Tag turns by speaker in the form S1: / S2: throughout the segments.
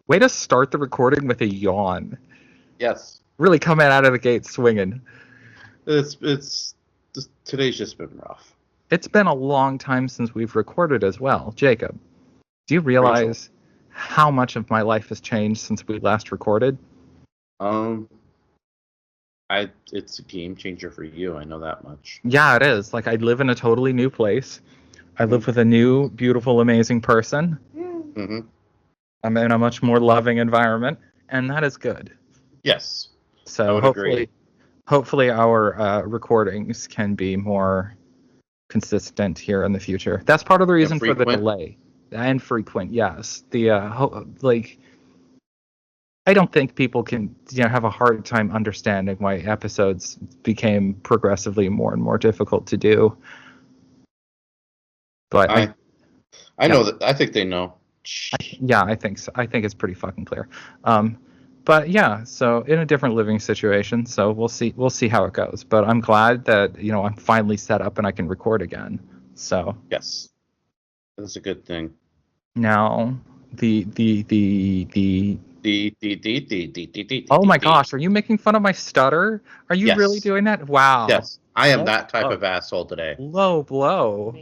S1: Way to start the recording with a yawn.
S2: Yes.
S1: Really coming out of the gate swinging.
S2: Today's just been rough.
S1: It's been a long time since we've recorded as well. Jacob, do you realize how much of my life has changed since we last recorded?
S2: It's a game changer for you. I know that much.
S1: Yeah, it is. Like, I live in a totally new place. I live with a new, beautiful, amazing person.
S2: Mm-hmm.
S1: I'm in a much more loving environment, and that is good.
S2: Yes.
S1: So hopefully our recordings can be more consistent here in the future. That's part of the reason for the delay. And frequent, yes. I don't think people can have a hard time understanding why episodes became progressively more and more difficult to do. But
S2: I know that. I think they know.
S1: I think so. I think it's pretty fucking clear. But yeah, so in a different living situation, so we'll see how it goes. But I'm glad that I'm finally set up and I can record again. So
S2: yes, that's a good thing.
S1: Now oh my gosh, are you making fun of my stutter? Are you really doing that? Wow.
S2: Yes, I am that type of asshole today.
S1: Low blow.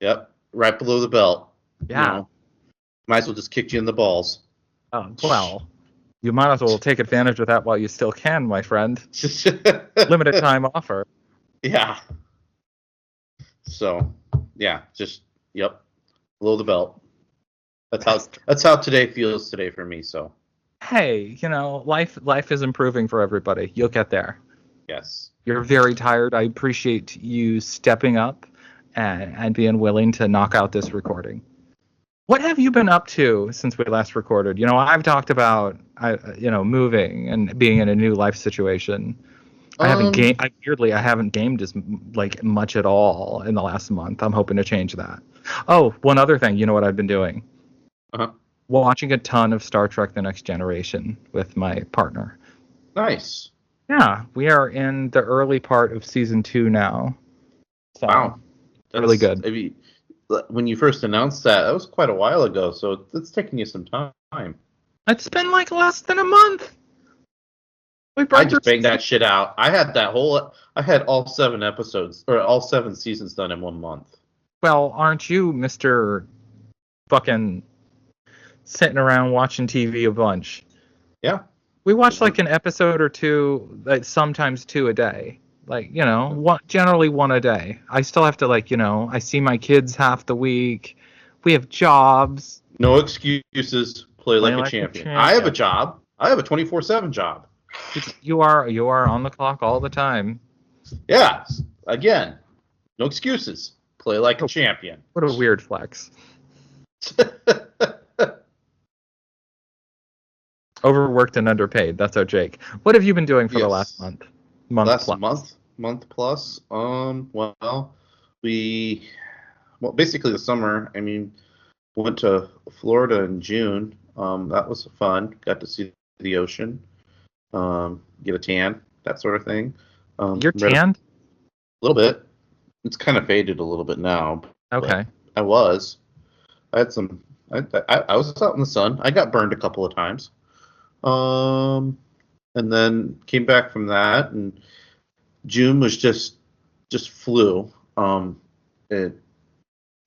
S2: Yep, right below the belt.
S1: Yeah.
S2: Might as well just kick you in the balls.
S1: Well, you might as well take advantage of that while you still can, my friend. Limited time offer.
S2: Yeah. So, yeah, yep, below the belt. That's how today feels today for me. So,
S1: hey, life is improving for everybody. You'll get there.
S2: Yes.
S1: You're very tired. I appreciate you stepping up and being willing to knock out this recording. What have you been up to since we last recorded? I've talked about moving and being in a new life situation. I haven't gamed as much at all in the last month. I'm hoping to change that. Oh, one other thing. You know what I've been doing? Watching a ton of Star Trek: The Next Generation with my partner.
S2: Nice.
S1: Yeah, we are in the early part of season 2 now. So,
S2: wow,
S1: that's really good.
S2: When you first announced that was quite a while ago, so it's taking you some time.
S1: It's been less than a month.
S2: I just banged that shit out. I had all 7 episodes, or all 7 seasons done in 1 month.
S1: Well, aren't you Mr. fucking sitting around watching TV a bunch?
S2: Yeah.
S1: We watch an episode or two, sometimes 2 a day. Generally 1 a day. I still have to I see my kids half the week. We have jobs.
S2: No excuses. Play like a champion. I have a job. I have a 24/7 job.
S1: You are on the clock all the time.
S2: Yeah. Again, no excuses. Play like a champion.
S1: What a weird flex. Overworked and underpaid. That's our Jake. What have you been doing for the last month?
S2: Month plus. Basically the summer. I mean, went to Florida in June. That was fun. Got to see the ocean. Get a tan, that sort of thing.
S1: You're tanned?
S2: A little bit. It's kind of faded a little bit now.
S1: Okay.
S2: I was. I had some. I was out in the sun. I got burned a couple of times. And then came back from that, and June was just flew. But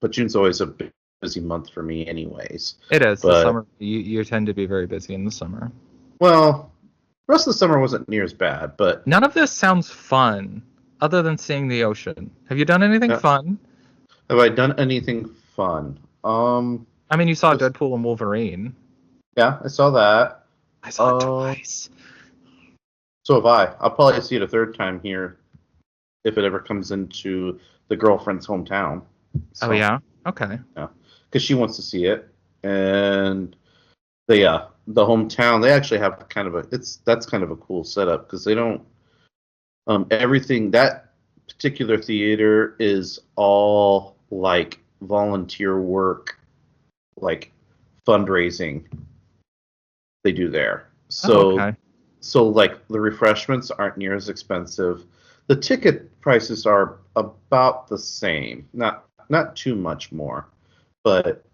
S2: June's always a busy month for me, anyways.
S1: It is. The summer. You tend to be very busy in the summer.
S2: Well, the rest of the summer wasn't near as bad, but
S1: none of this sounds fun, other than seeing the ocean. Have you done anything fun?
S2: Have I done anything fun?
S1: I mean, you saw Deadpool and Wolverine.
S2: Yeah, I saw that.
S1: I saw it twice.
S2: So have I. I'll probably see it a third time here if it ever comes into the girlfriend's hometown. So,
S1: oh, yeah? Okay.
S2: Yeah, because she wants to see it. And the hometown, they actually have that's kind of a cool setup because they don't, everything, that particular theater is all volunteer work, fundraising they do there. So, So the refreshments aren't near as expensive. The ticket prices are about the same, not too much more, but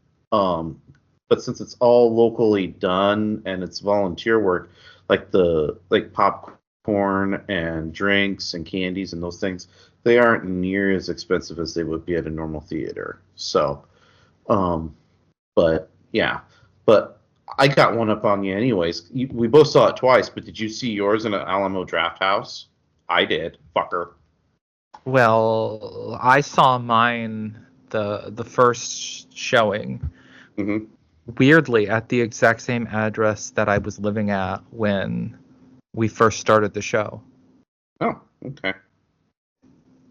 S2: but since it's all locally done and it's volunteer work, like popcorn and drinks and candies and those things, they aren't near as expensive as they would be at a normal theater. So, but yeah, but I got one up on you anyways. We both saw it twice, but did you see yours in an Alamo Draft House? I did, fucker.
S1: Well, I saw mine the first showing.
S2: Mm-hmm.
S1: Weirdly at the exact same address that I was living at when we first started the show.
S2: Oh, okay.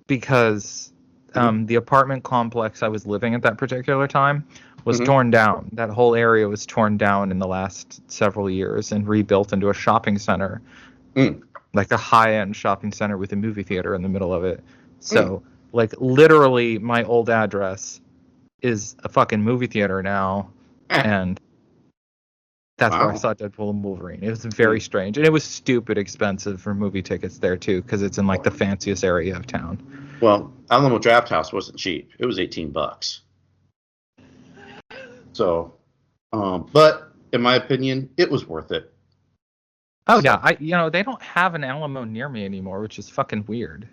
S1: Because the apartment complex I was living at that particular time was torn down. That whole area was torn down in the last several years and rebuilt into a shopping center. Like a high-end shopping center with a movie theater in the middle of it. So, like, literally my old address is a fucking movie theater now. And that's where I saw Deadpool and Wolverine. It was very strange. And it was stupid expensive for movie tickets there, too, because it's in, like, the fanciest area of town.
S2: Well, Alamo Draft House wasn't cheap. It was $18. So, but in my opinion, it was worth it.
S1: Oh, yeah. They don't have an Alamo near me anymore, which is fucking weird.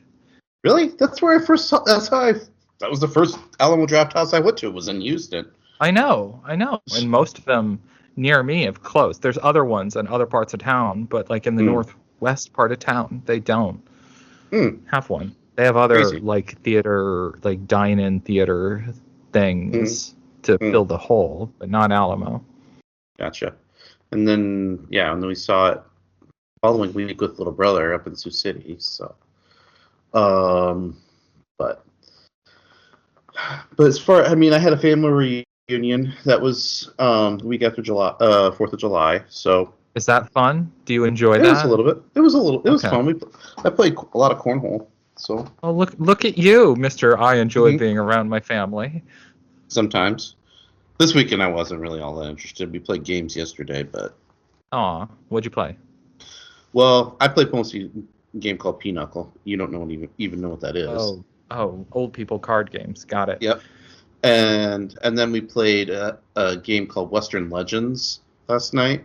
S2: Really? That's where I first saw. That was the first Alamo Draft House I went to. It was in Houston.
S1: I know. And most of them near me have closed. There's other ones in other parts of town, but like in the northwest part of town, they don't have one. They have other like theater, like dine-in theater things to fill the hole, but not Alamo. Gotcha.
S2: And then we saw it following week with little brother up in Sioux City. So, but as far, I mean, I had a family reunion that was the week after 4th of July. So
S1: is that fun? Do you enjoy that?
S2: It was a little bit. It was fun. I played a lot of cornhole. So
S1: look at you, Mr. I enjoy being around my family.
S2: Sometimes. This weekend I wasn't really all that interested. We played games yesterday, but.
S1: Aw, what'd you play?
S2: Well, I played mostly a game called Pinochle. You don't even know what that is.
S1: Oh, old people card games. Got it.
S2: Yep. And then we played a game called Western Legends last night.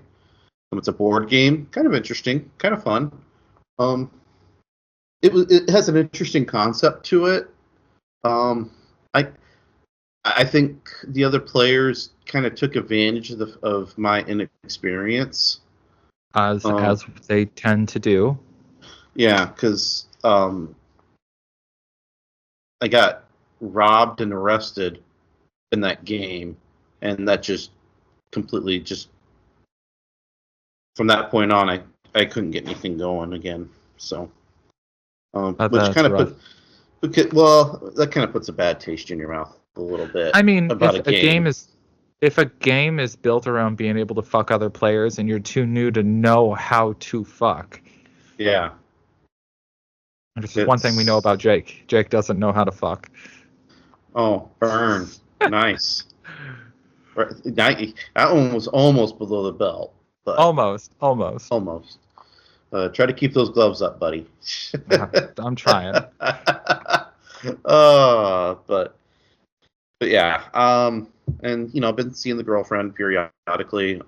S2: It's a board game, kind of interesting, kind of fun. It has an interesting concept to it. I think the other players kind of took advantage of my inexperience,
S1: as they tend to do.
S2: Yeah, because I got robbed and arrested in that game, and that just completely from that point on, I couldn't get anything going again. So, which kind of that kind of puts a bad taste in your mouth a little bit.
S1: I mean, if a game is built around being able to fuck other players and you're too new to know how to fuck.
S2: Yeah.
S1: This is one thing we know about Jake. Jake doesn't know how to fuck.
S2: Oh, burn. Nice. That one was almost below the belt. But
S1: almost.
S2: Try to keep those gloves up, buddy.
S1: I'm trying.
S2: But yeah. And I've been seeing the girlfriend periodically.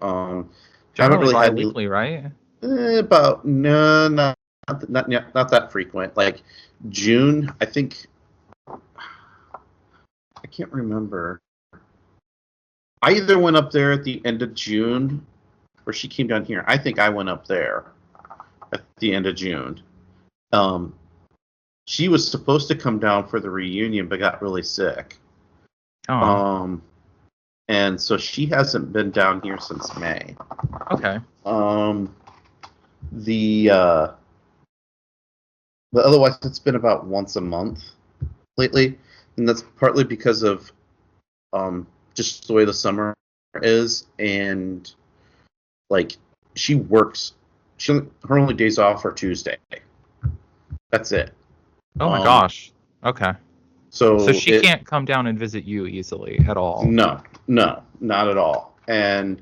S1: Generally bi-weekly, right?
S2: About not that frequent. Like June, I think. I can't remember. I either went up there at the end of June, or she came down here. I think I went up there at the end of June. She was supposed to come down for the reunion, but got really sick.
S1: Oh.
S2: And so she hasn't been down here since May.
S1: Okay.
S2: But otherwise, it's been about once a month lately, and that's partly because of just the way the summer is, and like she works. Her only days off are Tuesday. That's it.
S1: Oh my gosh. Okay.
S2: So
S1: she can't come down and visit you easily at all.
S2: No, not at all. And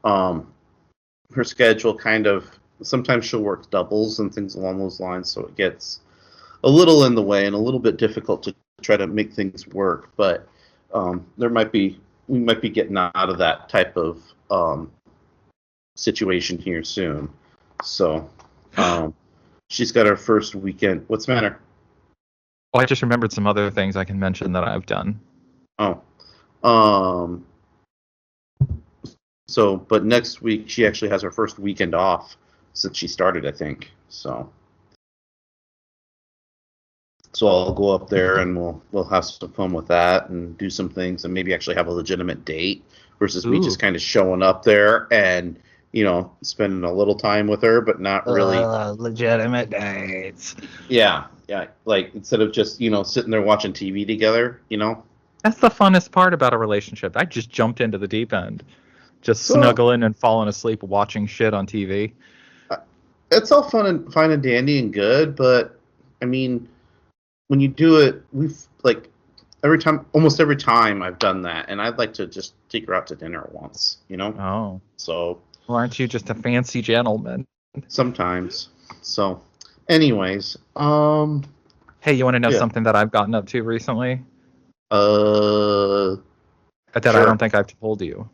S2: her schedule kind of, sometimes she'll work doubles and things along those lines, so it gets a little in the way and a little bit difficult to try to make things work. But there might be we might be getting out of that type of situation here soon. So she's got her first weekend. What's the matter?
S1: Oh, I just remembered some other things I can mention that I've done.
S2: Oh. So, but next week she actually has her first weekend off since she started, I think. So I'll go up there and we'll have some fun with that and do some things and maybe actually have a legitimate date versus me just kind of showing up there and spending a little time with her, but not really
S1: legitimate dates.
S2: Yeah, like instead of just sitting there watching TV together.
S1: That's the funnest part about a relationship. I just jumped into the deep end, just snuggling and falling asleep watching shit on TV.
S2: It's all fine and dandy and good, but I mean, when you do it, almost every time I've done that, and I'd like to just take her out to dinner once,
S1: Oh.
S2: So.
S1: Well, aren't you just a fancy gentleman?
S2: Sometimes. So, anyways,
S1: Hey, you want to know something that I've gotten up to recently?
S2: That
S1: sure. I don't think I've told you.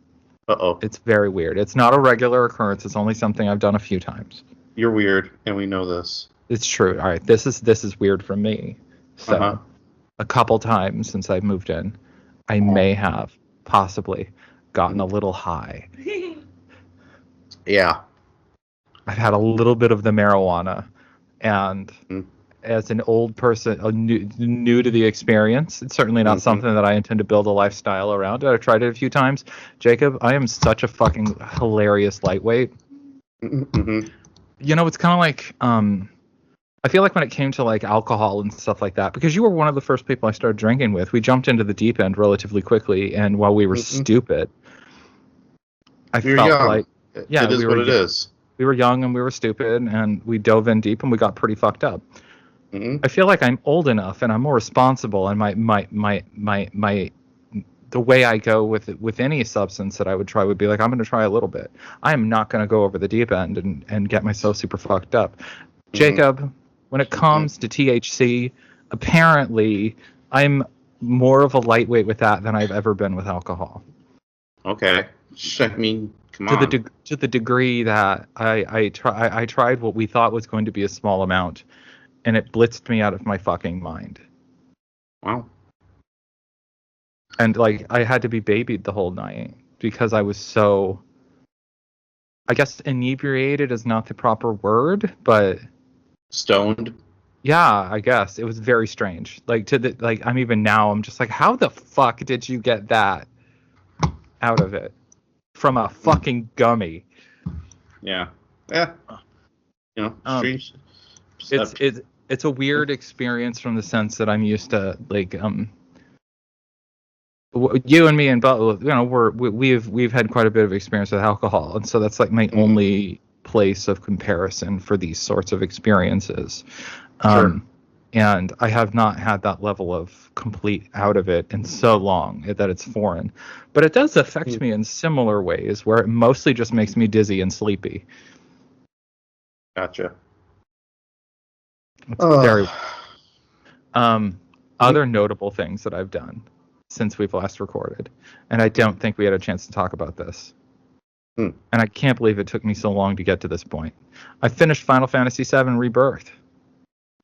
S2: Uh-oh.
S1: It's very weird. It's not a regular occurrence. It's only something I've done a few times.
S2: You're weird, and we know this.
S1: It's true. All right, this is weird for me. So, a couple times since I've moved in, I may have possibly gotten a little high.
S2: Yeah.
S1: I've had a little bit of the marijuana, and as an old person, new to the experience, it's certainly not something that I intend to build a lifestyle around. I've tried it a few times. Jacob, I am such a fucking hilarious lightweight.
S2: Mm-hmm.
S1: It's kind of like, I feel like when it came to like alcohol and stuff like that, because you were one of the first people I started drinking with, we jumped into the deep end relatively quickly, and while we were stupid, I felt
S2: young.
S1: like, yeah,
S2: it is what it is.
S1: We were young and we were stupid, and we dove in deep and we got pretty fucked up. I feel like I'm old enough and I'm more responsible, and my the way I go with any substance that I would try would be like, I'm going to try a little bit. I am not going to go over the deep end and get myself super fucked up. Jacob, when it comes to THC, apparently I'm more of a lightweight with that than I've ever been with alcohol.
S2: Okay. I mean, come on.
S1: To the degree that I tried what we thought was going to be a small amount, and it blitzed me out of my fucking mind.
S2: Wow.
S1: And like I had to be babied the whole night because I was so, I guess inebriated is not the proper word, but
S2: stoned.
S1: Yeah, I guess it was very strange. I'm even now I'm just like, how the fuck did you get that out of it from a fucking gummy?
S2: Yeah. Strange.
S1: It's a weird experience from the sense that I'm used to you and me and Butler, we've had quite a bit of experience with alcohol, and so that's like my only place of comparison for these sorts of experiences.
S2: Sure.
S1: And I have not had that level of complete out of it in so long that it's foreign. But it does affect me in similar ways, where it mostly just makes me dizzy and sleepy.
S2: Gotcha.
S1: It's very. Other notable things that I've done since we've last recorded, and I don't think we had a chance to talk about this. And I can't believe it took me so long to get to this point. I finished Final Fantasy VII Rebirth.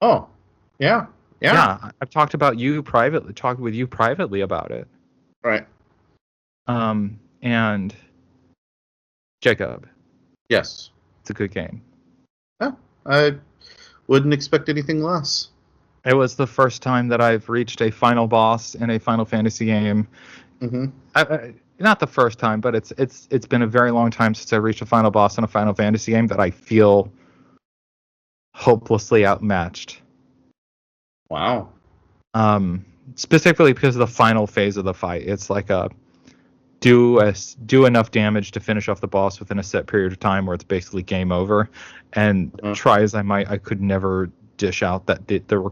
S2: Oh, yeah.
S1: I've talked with you privately about it.
S2: Right.
S1: And Jacob.
S2: Yes.
S1: It's a good game.
S2: Yeah, I wouldn't expect anything less.
S1: It was the first time that I've reached a final boss in a Final Fantasy game. Not the first time, but it's been a very long time since I reached a final boss in a Final Fantasy game that I feel hopelessly outmatched.
S2: Wow.
S1: Specifically because of the final phase of the fight. It's like do enough damage to finish off the boss within a set period of time where it's basically game over. And try as I might, I could never dish out the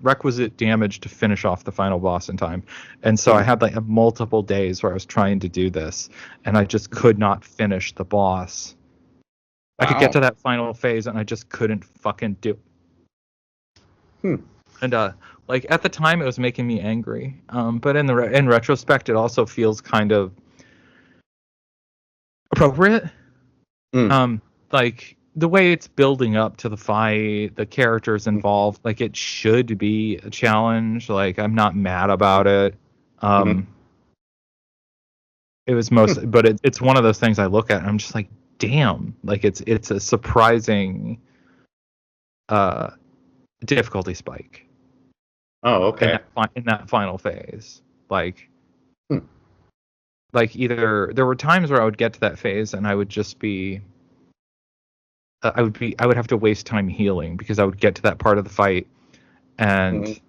S1: requisite damage to finish off the final boss in time. And so I had like multiple days where I was trying to do this, and I just could not finish the boss. Wow. I could get to that final phase, and I just couldn't fucking do. And Like at the time, it was making me angry. But in retrospect, it also feels kind of appropriate.
S2: Mm.
S1: Like the way it's building up to the fight, the characters involved, like it should be a challenge. Like I'm not mad about it.
S2: Mm-hmm.
S1: It was but it's one of those things I look at and I'm just like, damn, like it's a surprising uh difficulty spike
S2: Oh, okay.
S1: in that final phase. Like
S2: Hmm.
S1: like either there were times where I would get to that phase and I would just be I would have to waste time healing because I would get to that part of the fight and
S2: Mm-hmm.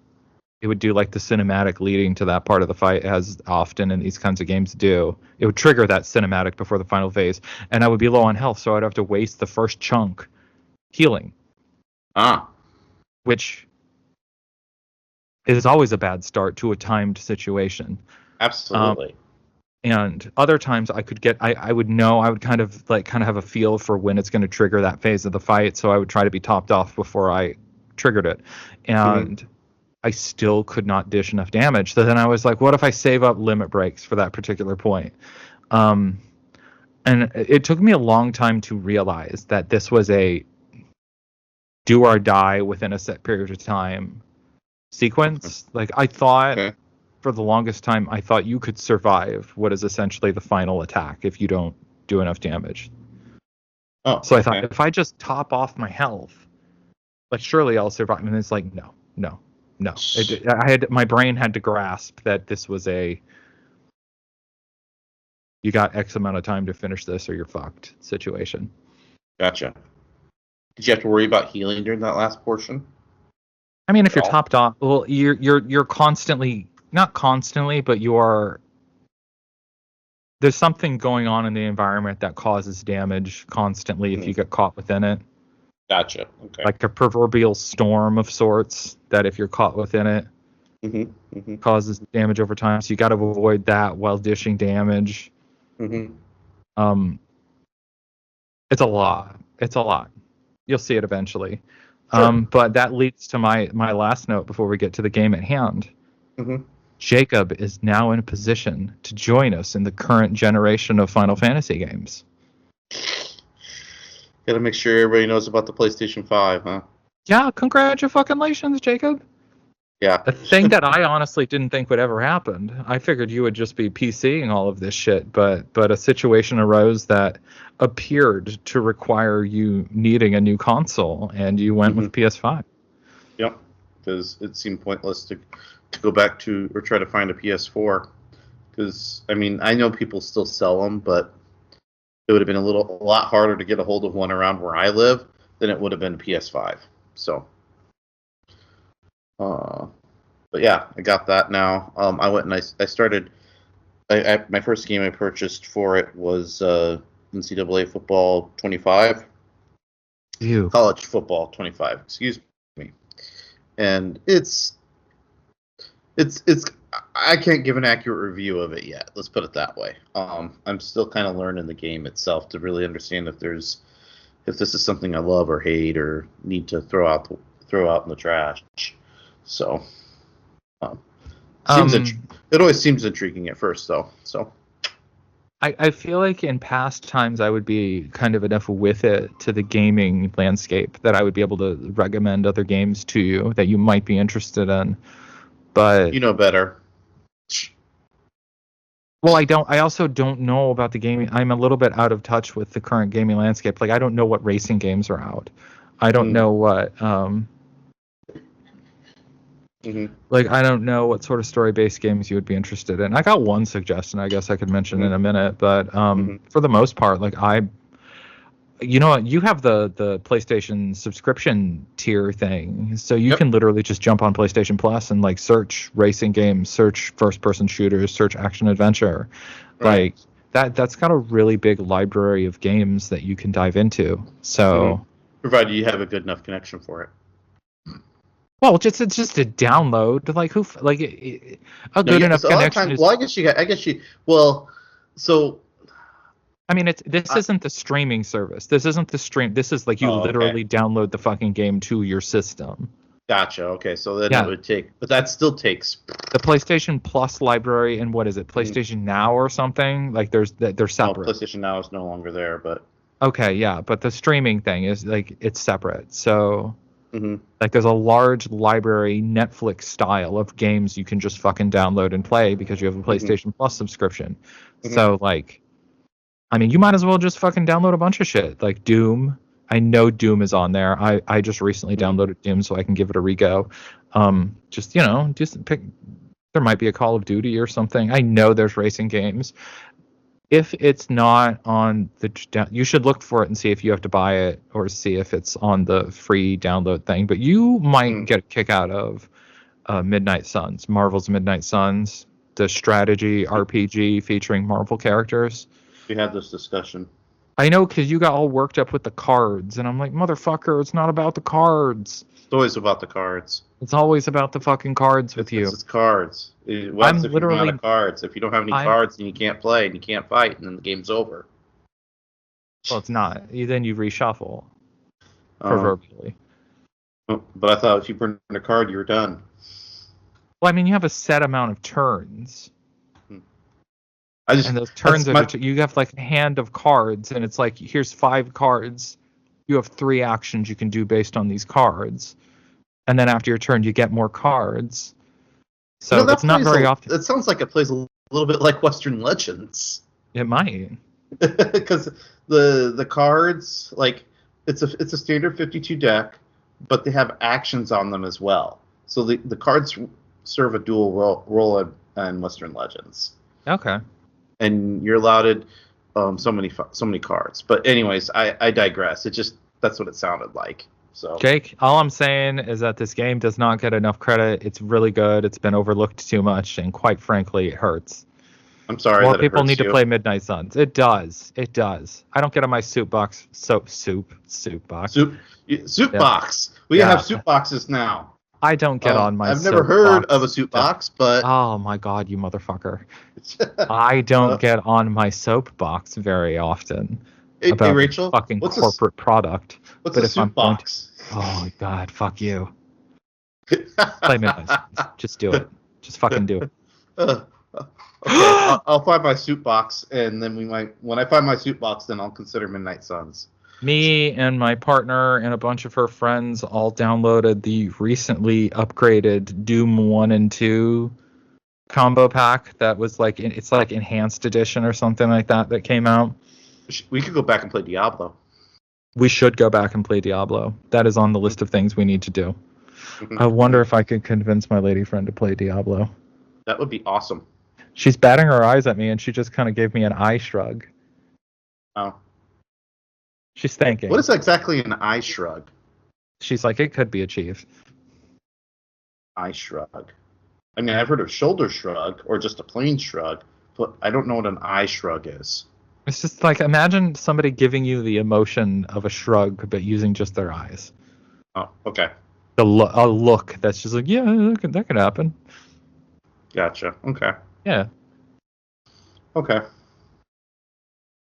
S1: it would do like the cinematic leading to that part of the fight, as often in these kinds of games do. It would trigger that cinematic before the final phase, and I would be low on health, so I'd have to waste the first chunk healing,
S2: Ah,
S1: which is always a bad start to a timed situation.
S2: absolutely.
S1: And other times I could get I would know I would kind of have a feel for when it's going to trigger that phase of the fight, so I would try to be topped off before I triggered it.
S2: Mm-hmm.
S1: And I still could not dish enough damage. So then I was like, what if I save up limit breaks for that particular point? Um, and it took me a long time to realize that this was a do or die within a set period of time sequence. Like I thought
S2: Okay.
S1: for the longest time, I thought you could survive what is essentially the final attack if you don't do enough damage.
S2: Oh,
S1: So I thought
S2: okay.
S1: if I just top off my health, like surely I'll survive. And it's like no. My brain had to grasp that this was a you got X amount of time to finish this or you're fucked situation.
S2: Gotcha. Did you have to worry about healing during that last portion
S1: I mean, if
S2: at
S1: you're
S2: all?
S1: topped off, well, you're constantly not constantly, but you are. There's something going on in the environment that causes damage constantly if
S2: Mm-hmm.
S1: you get caught within it,
S2: Gotcha. Okay.
S1: like a proverbial storm of sorts. That if you're caught within it,
S2: Mm-hmm. Mm-hmm.
S1: causes damage over time. So you got to avoid that while dishing damage.
S2: Mm-hmm.
S1: Um, it's a lot. It's a lot. You'll see it eventually.
S2: Sure.
S1: But that leads to my last note before we get to the game at hand.
S2: Mm-hmm.
S1: Jacob is now in a position to join us in the current generation of Final Fantasy games.
S2: Gotta make sure everybody knows about the PlayStation 5, huh?
S1: Yeah, congratulations, Jacob.
S2: Yeah.
S1: A thing that I honestly didn't think would ever happen. I figured you would just be PCing all of this shit, but a situation arose that appeared to require you needing a new console, and you went with PS5.
S2: Yep. Because it seemed pointless to go back to or try to find a PS4. Because I mean, I know people still sell them, but it would have been a lot harder to get a hold of one around where I live than it would have been a PS5. So, but yeah, I got that now. I went and I started. My first game I purchased for it was NCAA football 25,
S1: Ew.
S2: college football 25. Excuse me. And it's I can't give an accurate review of it yet. Let's put it that way. I'm still kind of learning the game itself to really understand if this is something I love or hate or need to throw out in the trash. So, um, it always seems intriguing at first, though. So,
S1: I feel like in past times I would be kind of enough with it to the gaming landscape that I would be able to recommend other games to you that you might be interested in. But
S2: you know better.
S1: well, I also don't know about the gaming. I'm a little bit out of touch with the current gaming landscape. Like I don't know what racing games are out. I don't know what like I don't know what sort of story-based games you would be interested in. I got one suggestion I guess I could mention in a minute, but for the most part, like you know what, you have the PlayStation subscription tier thing, so you can literally just jump on PlayStation Plus and like search racing games, search first-person shooters, search action adventure,
S2: Right.
S1: like that's got a really big library of games that you can dive into. So
S2: Provided you have a good enough connection for it.
S1: well, it's just a download. Like a good enough
S2: So a lot of
S1: connection
S2: times.
S1: is.
S2: Well, I guess you. Well, so
S1: I mean, this isn't the streaming service. This isn't the stream. This is like you
S2: Oh, okay.
S1: literally download the fucking game to your system.
S2: Gotcha. Okay, so then
S1: Yeah.
S2: it would take, but that still takes.
S1: The PlayStation Plus library and what is it? PlayStation Now or something? Like they're
S2: No,
S1: separate.
S2: PlayStation Now is no longer there, but.
S1: Okay, yeah, but the streaming thing is like it's separate. So
S2: Mhm.
S1: like there's a large library Netflix style of games you can just fucking download and play because you have a PlayStation Plus subscription. So like I mean, you might as well just fucking download a bunch of shit like Doom. I know Doom is on there. I just recently downloaded Doom so I can give it a rego. Just just pick. There might be a Call of Duty or something. I know there's racing games. If it's not on you should look for it and see if you have to buy it or see if it's on the free download thing. But you might get a kick out of Midnight Suns, Marvel's Midnight Suns, the strategy RPG featuring Marvel characters.
S2: We had this discussion.
S1: I know, because you got all worked up with the cards, and I'm like, motherfucker, it's not about the cards.
S2: It's always about the cards.
S1: It's always about the fucking cards with you.
S2: It's cards. If you run out of cards. If you don't have any cards, then you can't play and you can't fight, and then the game's over.
S1: Well, it's not. Then you reshuffle, proverbially.
S2: But I thought if you burned a card, you were done.
S1: Well, I mean, you have a set amount of turns. And those turns you have like a hand of cards, and it's like, here's 5 cards. You have 3 actions you can do based on these cards. And then after your turn, you get more cards. So it's not very often.
S2: It sounds like it plays a little bit like Western Legends.
S1: It might.
S2: Because the cards, like, it's a standard 52 deck, but they have actions on them as well. So the cards serve a dual role in Western Legends.
S1: Okay.
S2: And you're allotted so many cards. But anyways, I digress. That's what it sounded like. So
S1: Jake, all I'm saying is that this game does not get enough credit. It's really good. It's been overlooked too much, and quite frankly, it hurts.
S2: I'm sorry.
S1: More people need to play Midnight Suns. It does. It does. I don't get on my soup box. Soup box.
S2: Soup box. We have soup boxes now.
S1: I don't get on my.
S2: I've never heard of a soup box, but
S1: oh my god, you motherfucker! I don't get on my soapbox very often about
S2: Rachel,
S1: fucking corporate product.
S2: What's a soup box?
S1: Oh god, fuck you! Play Midnight Suns. Just do it. Just fucking do it.
S2: Okay, I'll find my soup box, and then when I find my soup box, then I'll consider Midnight Suns.
S1: Me and my partner and a bunch of her friends all downloaded the recently upgraded Doom 1 and 2 combo pack that was like, it's like enhanced edition or something like that came out.
S2: We could go back and play Diablo.
S1: We should go back and play Diablo. That is on the list of things we need to do. I wonder if I could convince my lady friend to play Diablo.
S2: That would be awesome.
S1: She's batting her eyes at me, and she just kind of gave me an eye shrug.
S2: Oh.
S1: She's thinking.
S2: What is exactly an eye shrug?
S1: She's like, it could be achieved.
S2: Eye shrug. I mean, I've heard of shoulder shrug or just a plain shrug, but I don't know what an eye shrug is.
S1: It's just like, imagine somebody giving you the emotion of a shrug, but using just their eyes.
S2: Oh, okay.
S1: A look that's just like, yeah, that could happen.
S2: Gotcha. Okay.
S1: Yeah.
S2: Okay.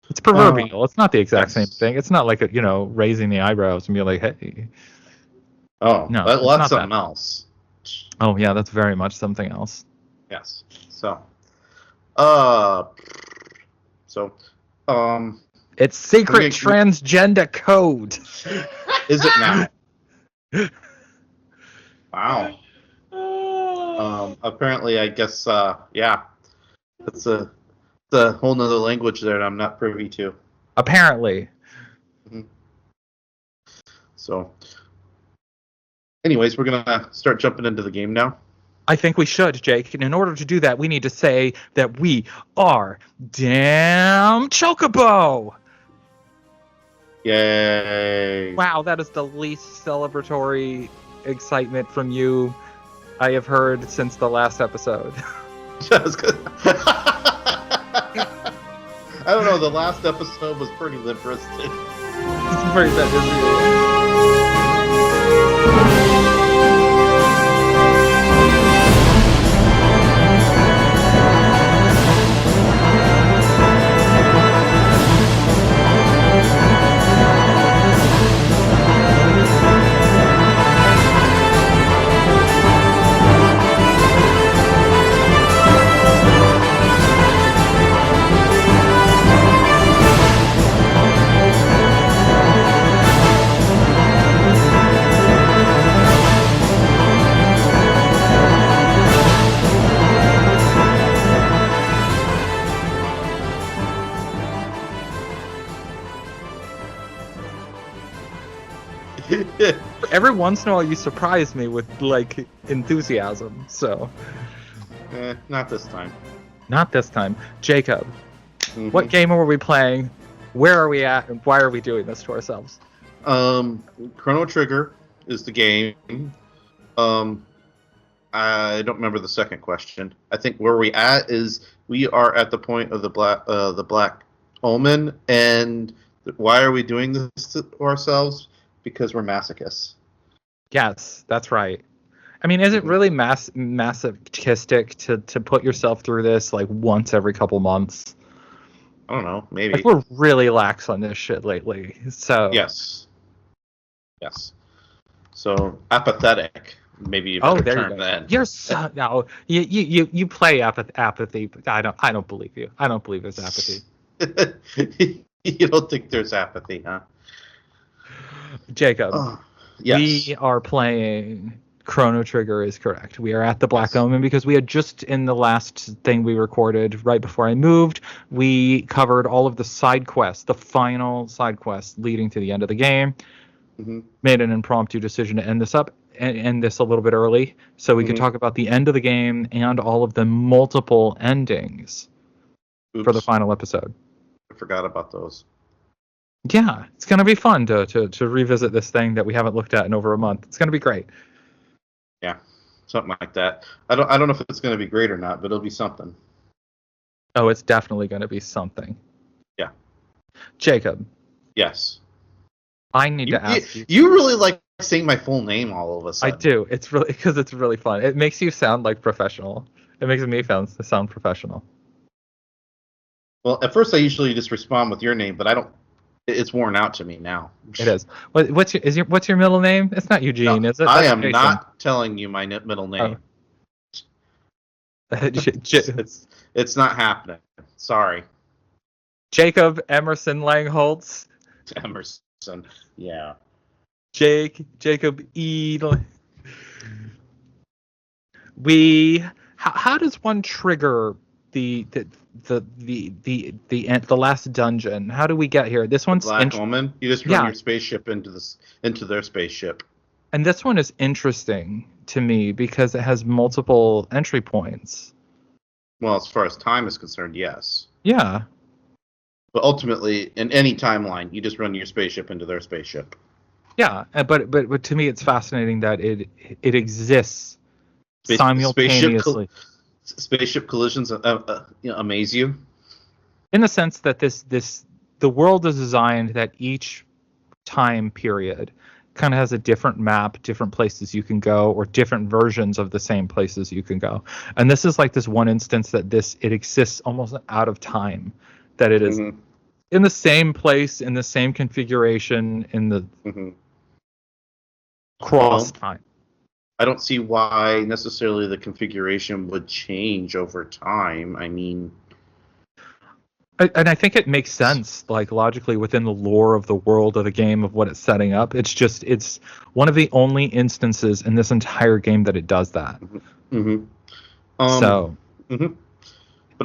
S1: It's proverbial. It's not the exact same thing. It's not like raising the eyebrows and be like, hey.
S2: Oh, no, that's something else.
S1: Oh yeah, that's very much something else.
S2: Yes.
S1: It's secret transgender code.
S2: Is it now? Wow. Apparently, I guess, yeah. That's a whole nother language there that I'm not privy to.
S1: Apparently.
S2: Mm-hmm. So, anyways, we're going to start jumping into the game now.
S1: I think we should, Jake. And in order to do that, we need to say that we are damn Chocobo.
S2: Yay.
S1: Wow, that is the least celebratory excitement from you I have heard since the last episode.
S2: That's good. I don't know, the last episode was pretty limp-wristed.
S1: It's very bad. Every once in a while, you surprise me with like enthusiasm. So,
S2: Not this time.
S1: not this time, Jacob.
S2: Mm-hmm.
S1: What game are we playing? Where are we at? And why are we doing this to ourselves?
S2: Chrono Trigger is the game. I don't remember the second question. I think where we at is we are at the point of the Black Omen, and why are we doing this to ourselves? Because we're masochists.
S1: Yes, that's right. I mean, is it really masochistic to put yourself through this like once every couple months?
S2: I don't know, maybe.
S1: Like, we're really lax on this shit lately. So
S2: Yes. So apathetic, maybe.
S1: There you go.
S2: Then.
S1: You're so no. You play apathy, but I don't believe you. I don't believe there's apathy.
S2: You don't think there's apathy, huh?
S1: Jacob,
S2: yes.
S1: We are playing Chrono Trigger is correct. We are at the Black Omen because we had just in the last thing we recorded right before I moved, we covered all of the side quests, the final side quests leading to the end of the game. Mm-hmm. Made an impromptu decision to end this up and end this a little bit early so we could talk about the end of the game and all of the multiple endings for the final episode.
S2: I forgot about those.
S1: Yeah, it's going to be fun to revisit this thing that we haven't looked at in over a month. It's going to be great.
S2: Yeah, something like that. I don't know if it's going to be great or not, but it'll be something.
S1: Oh, it's definitely going to be something.
S2: Yeah.
S1: Jacob.
S2: Yes.
S1: I need to ask you.
S2: You really like saying my full name all of a sudden.
S1: I do. It's really because it's really fun. It makes you sound like professional. It makes me sound professional.
S2: Well, at first I usually just respond with your name, but I don't. It's worn out to me now.
S1: It is. What's your middle name? It's not Eugene,
S2: no,
S1: is it?
S2: I am not telling you my middle name.
S1: Oh.
S2: It's not happening. Sorry.
S1: Jacob Emerson Langholtz.
S2: Emerson. Yeah.
S1: Jacob E. How does one trigger the last dungeon? How do we get here? This one's
S2: Black Omen. You just run your spaceship into their spaceship.
S1: And this one is interesting to me because it has multiple entry points.
S2: Well, as far as time is concerned, yes.
S1: Yeah.
S2: But ultimately, in any timeline, you just run your spaceship into their spaceship.
S1: Yeah, but to me, it's fascinating that it exists simultaneously.
S2: Spaceship collisions amaze you.
S1: In the sense that the world is designed that each time period kind of has a different map, different places you can go, or different versions of the same places you can go. And this is like this one instance that it exists almost out of time. That it is in the same place, in the same configuration, in the cross time.
S2: I don't see why necessarily the configuration would change over time. I mean,
S1: and I think it makes sense, like logically within the lore of the world of the game of what it's setting up. It's one of the only instances in this entire game that it does that.
S2: But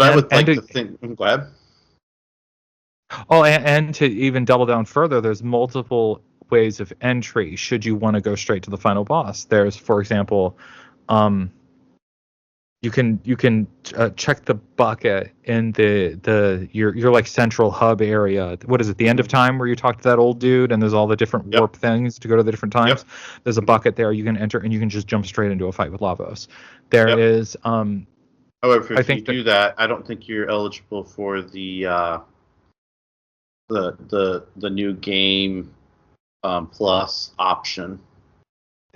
S2: I would like to think. I'm glad.
S1: Oh, and to even double down further, there's multiple ways of entry should you want to go straight to the final boss. There's, for example, you can check the bucket in your like central hub area. What is it? The end of time where you talk to that old dude and there's all the different warp things to go to the different times. Yep. There's a bucket there you can enter and you can just jump straight into a fight with Lavos. There is.
S2: However, if you do that, I don't think you're eligible for the new game plus option.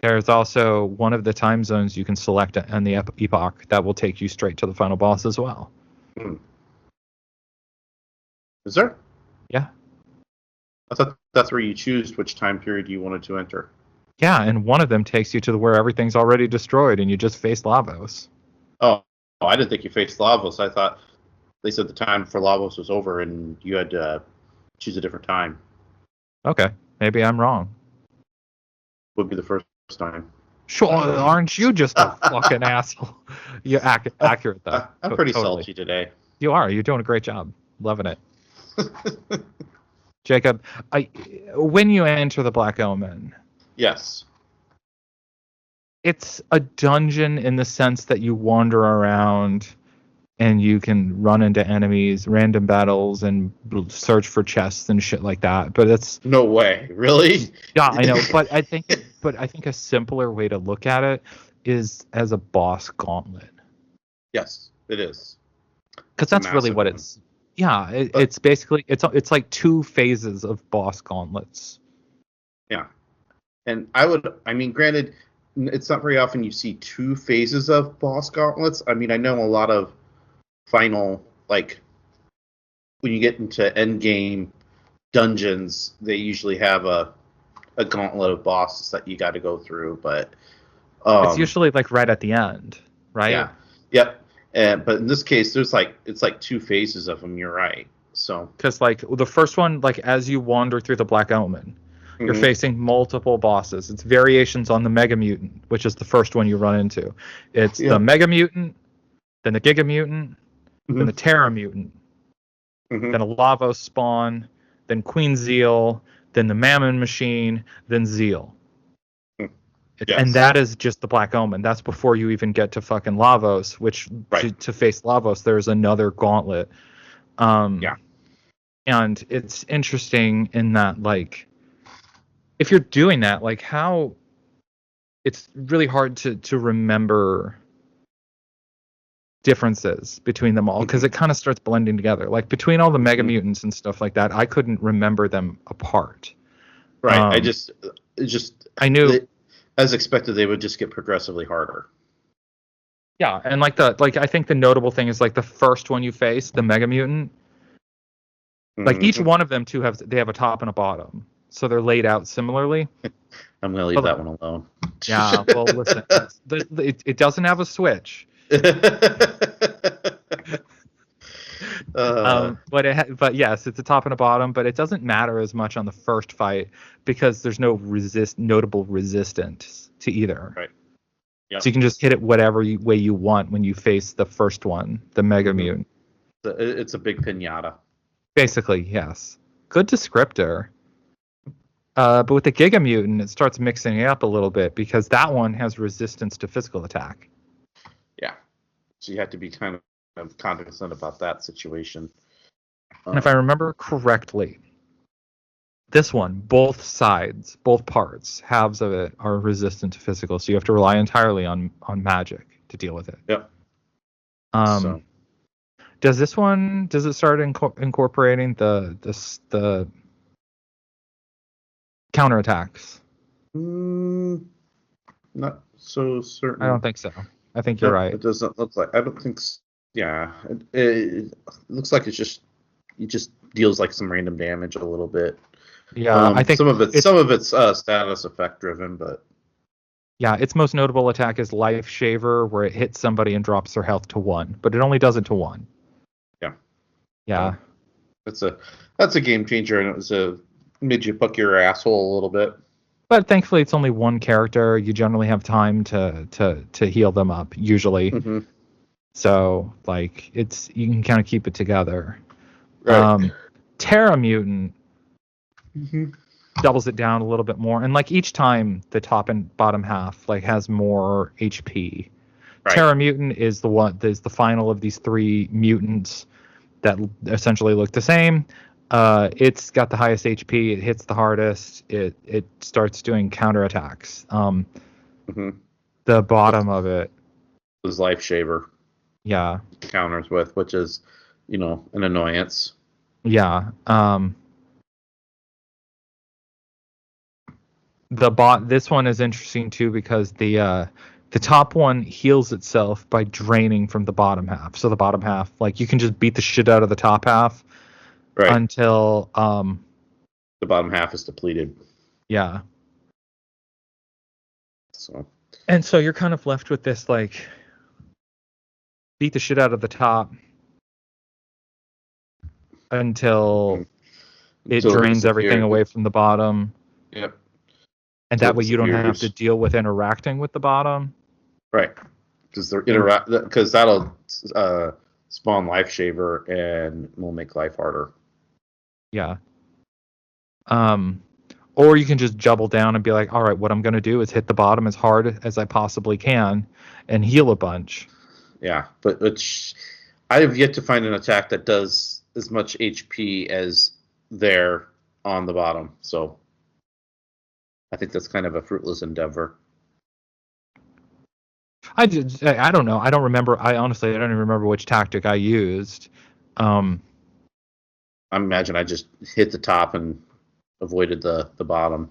S1: There's also one of the time zones you can select on the epoch that will take you straight to the final boss as well.
S2: Is there?
S1: Yeah.
S2: I thought that's where you choose which time period you wanted to enter.
S1: Yeah, and one of them takes you to where everything's already destroyed and you just face Lavos.
S2: Oh, I didn't think you faced Lavos. I thought they said the time for Lavos was over and you had to choose a different time.
S1: Okay, maybe I'm wrong.
S2: Would be the first time.
S1: Sure, aren't you just a fucking asshole? You're accurate, though.
S2: I'm pretty salty today.
S1: You are. You're doing a great job. Loving it. Jacob, when you enter the Black Omen,
S2: Yes.
S1: It's a dungeon in the sense that you wander around and you can run into enemies, random battles, and search for chests and shit like that. But it's
S2: No way. Really?
S1: yeah, I know. But I think a simpler way to look at it is as a boss gauntlet,
S2: Yes, it is.
S1: because
S2: It's a
S1: that's really
S2: massive
S1: what
S2: one.
S1: it's. Yeah,
S2: But
S1: it's basically it's like two phases of boss gauntlets.
S2: yeah. And I mean, granted, it's not very often you see two phases of boss gauntlets. I mean, I know a lot of final, like, when you get into end game dungeons, they usually have a gauntlet of bosses that you got to go through. But,
S1: It's
S2: um,
S1: usually like right at the end, right?
S2: yeah. Yep. But in this case, it's like two phases of them. You're right. So,
S1: Because like the first one, like as you wander through the Black Omen, you're
S2: mhm.
S1: facing multiple bosses. It's variations on the Mega Mutant, which is the first one you run into. It's the
S2: Yep.
S1: Mega Mutant, then the Giga Mutant, then the
S2: Hmm.
S1: Terra Mutant,
S2: Hmm.
S1: then a Lavos spawn, then Queen Zeal, then the Mammon Machine, then Zeal. And
S2: Yes.
S1: that is just the Black Omen. That's before you even get to fucking Lavos, which
S2: Right.
S1: to face Lavos, there's another gauntlet. Um,
S2: Yeah.
S1: and it's interesting in that, like, if you're doing that, like, how it's really hard to remember differences between them all because
S2: Hmm.
S1: it kind of starts blending together. Like between all the Mega
S2: Hmm.
S1: Mutants and stuff like that, I couldn't remember them apart.
S2: Right.
S1: Um,
S2: It just,
S1: I knew,
S2: as expected, they would just get progressively harder.
S1: yeah, and like I think the notable thing is like the first one you face, the Mega Mutant. Like each
S2: Hmm.
S1: one of them they have a top and a bottom, so they're laid out similarly.
S2: I'm going to leave
S1: But
S2: that one alone.
S1: yeah, well, listen, it doesn't have a switch.
S2: uh,
S1: But yes, it's a top and a bottom, but it doesn't matter as much on the first fight because there's no notable resistance to either.
S2: right.
S1: So
S2: Yep.
S1: you can just hit it whatever way you want when you face the first one, the Mega
S2: Hmm.
S1: Mutant.
S2: It's a big pinata.
S1: Basically, yes. Good descriptor. But with the Giga Mutant, it starts mixing it up a little bit because that one has resistance to physical attack.
S2: Yeah. So you have to be kind of cognizant about that situation.
S1: And if I remember correctly, this one, both sides, both parts, halves of it are resistant to physical, so you have to rely entirely on magic to deal with it.
S2: Yep.
S1: Um,
S2: So
S1: does it start incorporating the counterattacks?
S2: not so
S1: I don't
S2: certain.
S1: think so. I think you're
S2: No,
S1: right.
S2: it doesn't look like. I don't think. Yeah, it looks like it just deals like some random damage a little bit.
S1: Yeah, I think
S2: Some of it's status effect driven, but
S1: its most notable attack is Life Shaver, where it hits somebody and drops their health to 1, but it only does it to 1.
S2: yeah,
S1: Yeah.
S2: that's a game changer, and it was made you puck your asshole a little bit.
S1: But thankfully, it's only one character. You generally have time to heal them up, usually.
S2: Hmm.
S1: So, like, you can kind of keep it together.
S2: Right.
S1: Terra Mutant
S2: Hmm.
S1: doubles it down a little bit more, and like each time, the top and bottom half like has more HP.
S2: Right.
S1: Terra Mutant is the final of these 3 mutants that essentially look the same. It's got the highest HP. It hits the hardest. It starts doing counterattacks.
S2: Hmm.
S1: The bottom of it,
S2: Was Life Shaver
S1: yeah,
S2: counters with, which is, an annoyance.
S1: yeah. This one is interesting too because the top one heals itself by draining from the bottom half. So the bottom half, like you can just beat the shit out of the top half
S2: Right.
S1: until
S2: The bottom half is depleted.
S1: yeah.
S2: So.
S1: And so you're kind of left with this like beat the shit out of the top until it drains everything away from the bottom.
S2: Yep.
S1: And
S2: So
S1: that
S2: it
S1: way you don't have to
S2: disappears.
S1: deal with interacting with the bottom.
S2: Right. Because
S1: And
S2: because that'll spawn Life Shaver and will make life harder.
S1: yeah. Or you can just double down and be like, all right, what I'm going to do is hit the bottom as hard as I possibly can and heal a bunch.
S2: Yeah, but I have yet to find an attack that does as much HP as there on the bottom. So I think that's kind of a fruitless endeavor.
S1: I don't know. I don't remember. I don't even remember which tactic I used.
S2: I imagine I just hit the top and avoided the bottom.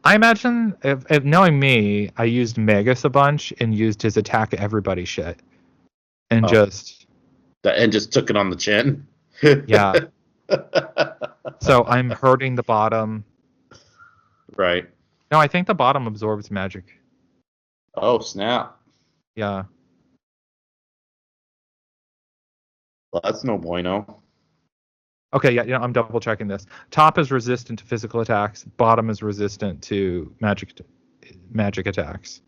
S1: I imagine, if knowing me, I used Magus a bunch and used his attack everybody shit. And just
S2: took it on the chin.
S1: Yeah. So I'm hurting the bottom.
S2: Right.
S1: No, I think the bottom absorbs magic.
S2: Oh, snap.
S1: Yeah.
S2: Well, that's no bueno.
S1: Okay, yeah, I'm double checking this. Top is resistant to physical attacks. Bottom is resistant to magic attacks.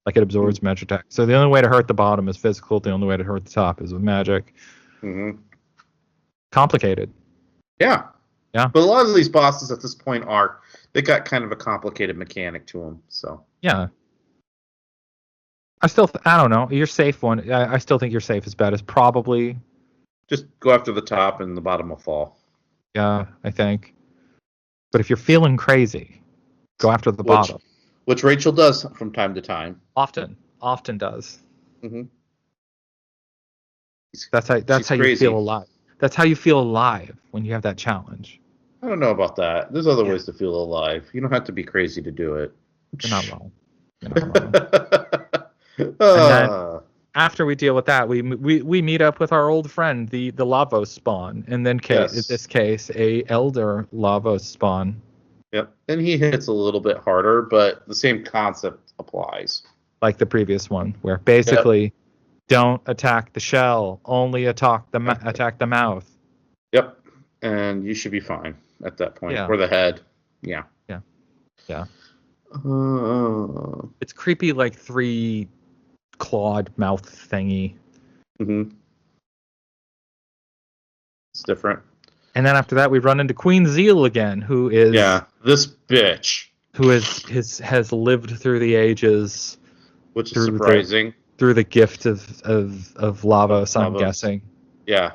S1: Like it absorbs magic attacks. So the only way to hurt the bottom is physical. The only way to hurt the top is with magic.
S2: Mm-hmm.
S1: Complicated.
S2: Yeah.
S1: Yeah.
S2: But a lot of these bosses at this point they got kind of a complicated mechanic to them. So
S1: yeah. I don't know. Your safe one. I still think your safest bet is probably
S2: just go after the top and the bottom will fall.
S1: Yeah, I think. But if you're feeling crazy, go after the bottom.
S2: Which Rachel does from time to time.
S1: Often does.
S2: Mm-hmm.
S1: That's how you feel alive. That's how you feel alive when you have that challenge.
S2: I don't know about that. There's other ways to feel alive. You don't have to be crazy to do it.
S1: You're not wrong. And then after we deal with that, we meet up with our old friend, the Lavos spawn, and then in this case, a Elder Lavos spawn.
S2: Yep, and he hits a little bit harder, but the same concept applies.
S1: Like the previous one, where basically don't attack the shell, only attack the mouth.
S2: Yep, and you should be fine at that point, or the head. Yeah.
S1: It's creepy, like 3 clawed mouth thingy.
S2: Mm-hmm. It's different.
S1: And then after that, we run into Queen Zeal again, who is
S2: this bitch
S1: who has lived through the ages,
S2: which is surprising.
S1: Through the gift of Lavos, I'm guessing.
S2: Yeah.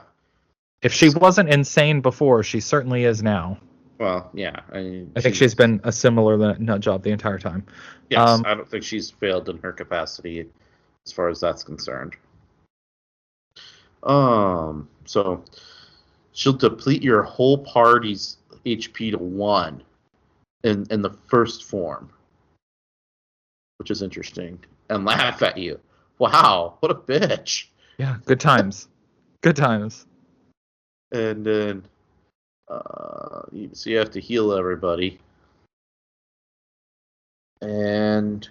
S1: If she wasn't insane before, she certainly is now.
S2: Well, yeah.
S1: I think she's been a similar nut job the entire time.
S2: Yes, I don't think she's failed in her capacity as far as that's concerned. So she'll deplete your whole party's HP to 1 in the first form, which is interesting, and laugh at you. Wow, what a bitch.
S1: Yeah, good times. Good times.
S2: And then so you have to heal everybody. And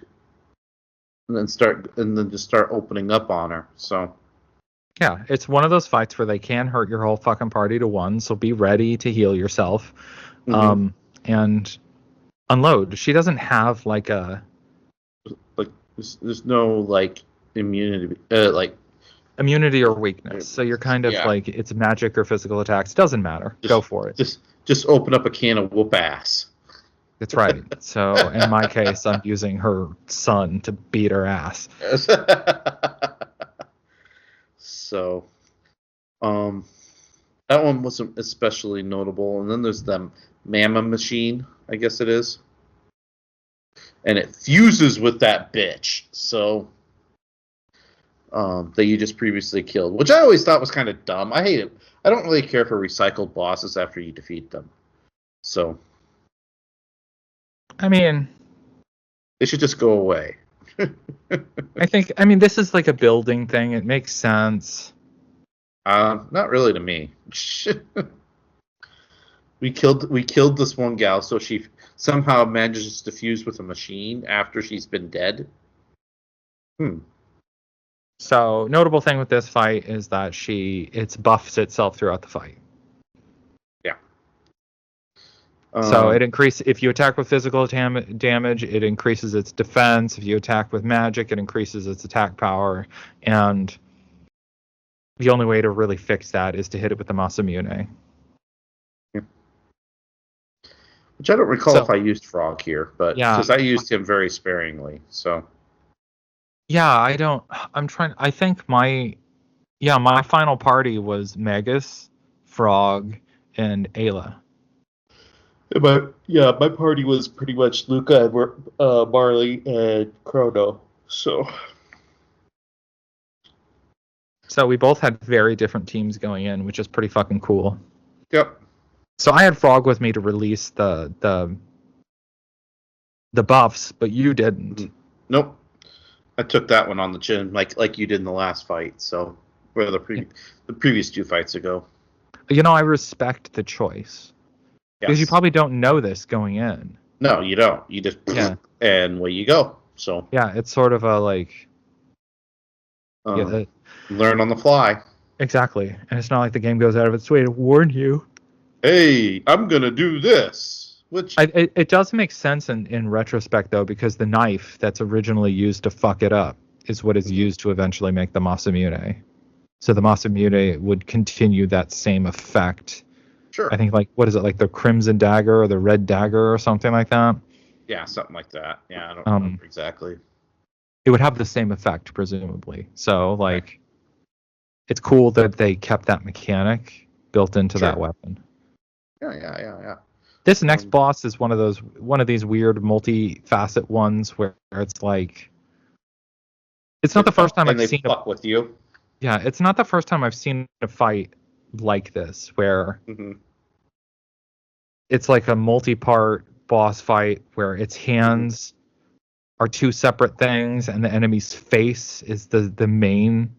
S2: then just start opening up on her. So
S1: yeah, it's one of those fights where they can hurt your whole fucking party to 1, so be ready to heal yourself. Mm-hmm. And unload. She doesn't have like
S2: there's no like immunity
S1: immunity or weakness. So you're kind of like, it's magic or physical attacks. Doesn't matter. Go for it.
S2: Just open up a can of whoop ass.
S1: That's right. So in my case, I'm using her son to beat her ass.
S2: So, that one wasn't especially notable. And then there's the Mama machine, I guess it is. And it fuses with that bitch. So, that you just previously killed, which I always thought was kind of dumb. I hate it. I don't really care for recycled bosses after you defeat them. So,
S1: I mean,
S2: they should just go away.
S1: I mean, this is like a building thing. It makes sense.
S2: Not really to me. We killed this one gal, so she somehow manages to fuse with a machine after she's been dead.
S1: So, notable thing with this fight is that it buffs itself throughout the fight.
S2: Yeah.
S1: So it increases, if you attack with physical damage, it increases its defense. If you attack with magic, it increases its attack power. And the only way to really fix that is to hit it with the Masamune.
S2: Which I don't recall
S1: So
S2: if I used Frog here, but
S1: yeah,
S2: because I used him very sparingly. So
S1: yeah, I don't. I'm trying. I think my final party was Magus, Frog, and Ayla.
S2: my party was pretty much Luca and Marley and Chrono. So
S1: So we both had very different teams going in, which is pretty fucking cool.
S2: yep.
S1: So I had Frog with me to release the buffs, but you didn't.
S2: Nope. I took that one on the chin, like you did in the last fight. So where the previous 2 fights ago.
S1: I respect the choice because you
S2: Yes.
S1: probably don't know this going in.
S2: No, you don't. You just and away you go. So
S1: Yeah, it's sort of a like
S2: learn on the fly.
S1: exactly, and it's not like the game goes out of its way to warn you.
S2: Hey, I'm gonna do this. Which
S1: It does make sense in retrospect though, because the knife that's originally used to fuck it up is what is used to eventually make the Masamune. So the Masamune would continue that same effect.
S2: sure.
S1: I think what is it, like the Crimson Dagger or the Red Dagger or something like that?
S2: Yeah, something like that. Yeah, I don't remember exactly.
S1: It would have the same effect presumably. So it's cool that they kept that mechanic built into that weapon.
S2: Yeah.
S1: This next boss is one of these weird multi-facet ones where it's like it's not the first time I've seen
S2: fuck with you.
S1: Yeah, it's not the first time I've seen a fight like this where it's like a multi-part boss fight where its hands are two separate things and the enemy's face is the main.